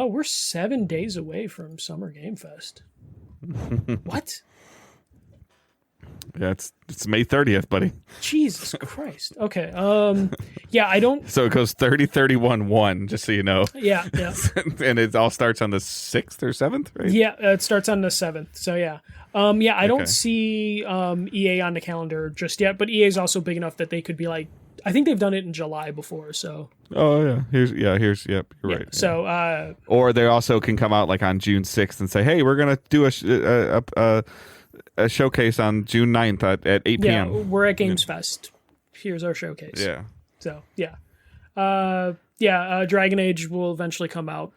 We're 7 days away from Summer Game Fest. What? Yeah, it's May 30th, buddy. Jesus Christ. Okay. Yeah, I don't. So it goes 30-31-1, just so you know. Yeah. And it all starts on the 6th or 7th, right? Yeah, it starts on the 7th. So yeah. I don't see EA on the calendar just yet, but EA is also big enough that they could be like, I think they've done it in July before, so. Oh yeah. You're right. So or they also can come out like on June 6th and say, "Hey, we're going to do a showcase on June 9th at 8 p.m. Yeah, we're at Games Fest. Here's our showcase. Yeah. So, yeah. Dragon Age will eventually come out.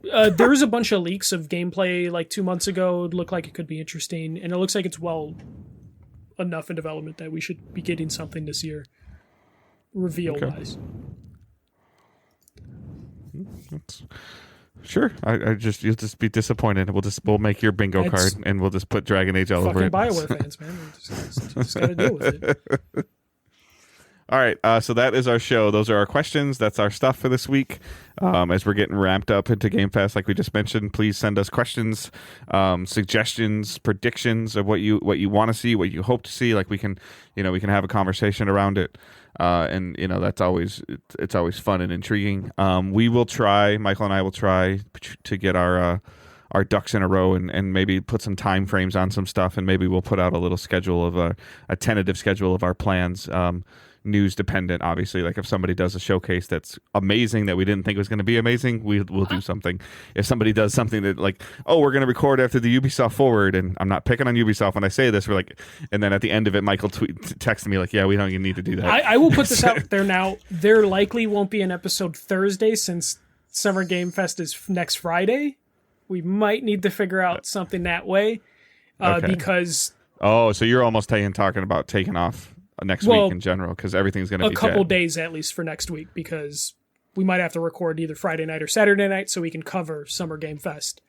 There was a bunch of leaks of gameplay like 2 months ago. It looked like it could be interesting, and it looks like it's well enough in development that we should be getting something this year, reveal-wise. Sure. You'll just be disappointed. We'll make your bingo card and we'll just put Dragon Age all over it. Fucking BioWare fans, man. Just gotta deal with it. All right, so that is our show. Those are our questions. That's our stuff for this week. As we're getting ramped up into Game Pass, like we just mentioned, please send us questions, suggestions, predictions of what you want to see, what you hope to see. Like we can have a conversation around it, and that's always fun and intriguing. We will try. Michael and I will try to get our ducks in a row and maybe put some time frames on some stuff, and maybe we'll put out a little schedule of a tentative schedule of our plans. News dependent, obviously. Like if somebody does a showcase that's amazing that we didn't think was going to be amazing, we'll do something. If somebody does something that like, oh, we're going to record after the Ubisoft Forward, and I'm not picking on Ubisoft when I say this, we're like, and then at the end of it, Michael texted me like, yeah, we don't even need to do that. I will put this out there now. There likely won't be an episode Thursday since Summer Game Fest is next Friday. We might need to figure out something that way because. Oh, so you're almost talking about taking off next week in general, because everything's going to be a couple days at least for next week, because we might have to record either Friday night or Saturday night so we can cover Summer Game Fest.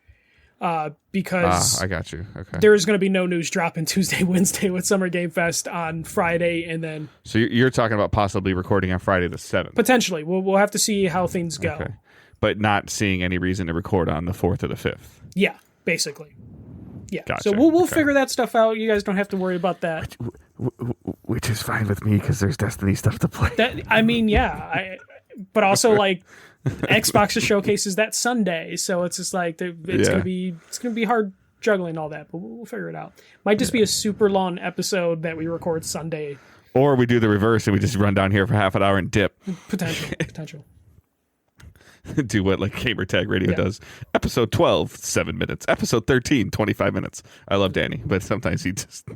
Because I got you. Okay. There is going to be no news dropping Tuesday, Wednesday with Summer Game Fest on Friday, and then. So you're talking about possibly recording on Friday the 7th. Potentially, we'll have to see how things go. Okay. But not seeing any reason to record on the 4th or the 5th. Yeah, basically. Yeah. Gotcha. So we'll figure that stuff out. You guys don't have to worry about that. Which is fine with me because there's Destiny stuff to play. But also like Xbox showcases that Sunday, so it's just like it's gonna be hard juggling all that, but we'll figure it out. Might just be a super long episode that we record Sunday, or we do the reverse and we just run down here for half an hour and dip. Potential. Do what like Gamer Tag Radio does. Episode 12, 7 minutes. Episode 13, 25 minutes. I love Danny, but sometimes he just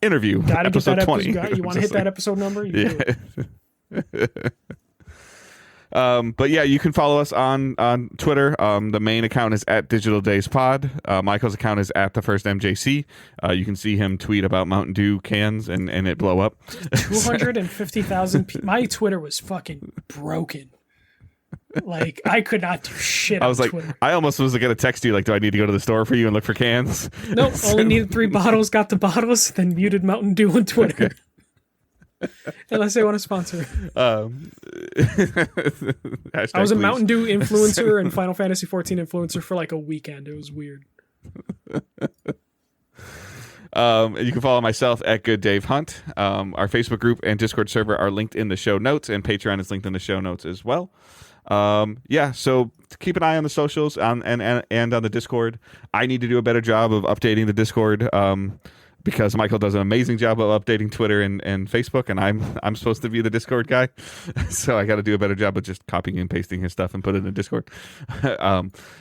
interview. Gotta episode get that 20. You want to hit that episode number? You do it. But yeah, you can follow us on Twitter. The main account is at Digital Days Pod. Michael's account is at the first MJC. You can see him tweet about Mountain Dew cans and it blow up. 250,000 people. My Twitter was fucking broken. Like, I could not do shit on Twitter. I almost was going to text you, like, do I need to go to the store for you and look for cans? Nope, only needed 3 bottles, got the bottles, then muted Mountain Dew on Twitter. Okay. Unless they want to sponsor. I was a Mountain Dew influencer and Final Fantasy 14 influencer for like a weekend. It was weird. You can follow myself at Good Dave Hunt. Our Facebook group and Discord server are linked in the show notes, and Patreon is linked in the show notes as well. So keep an eye on the socials and on the Discord. I need to do a better job of updating the Discord because Michael does an amazing job of updating Twitter and Facebook, and I'm supposed to be the Discord guy. So I got to do a better job of just copying and pasting his stuff and put it in the Discord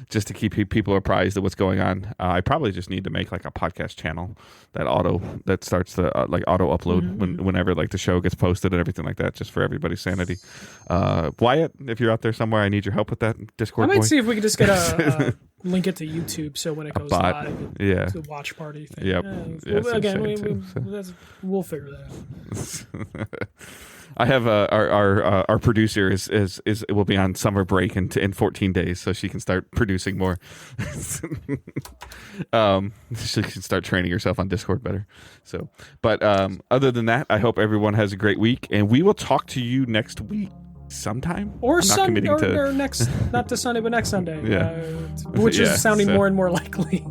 just to keep people apprised of what's going on. I probably just need to make like a podcast channel that starts to like auto upload whenever like the show gets posted and everything like that, just for everybody's sanity. Wyatt, if you're out there somewhere, I need your help with that Discord. I might see if we could just get a link it to YouTube, so when it goes live, it's a watch party thing. Yep. We'll figure that out. I have our producer is will be on summer break in 14 days, so she can start producing more. She can start training herself on Discord better. So, but other than that, I hope everyone has a great week, and we will talk to you next week. Sometime or Sunday or next, not this Sunday but next Sunday, which is sounding more and more likely.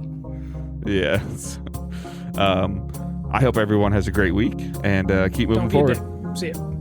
I hope everyone has a great week and keep moving forward. See ya.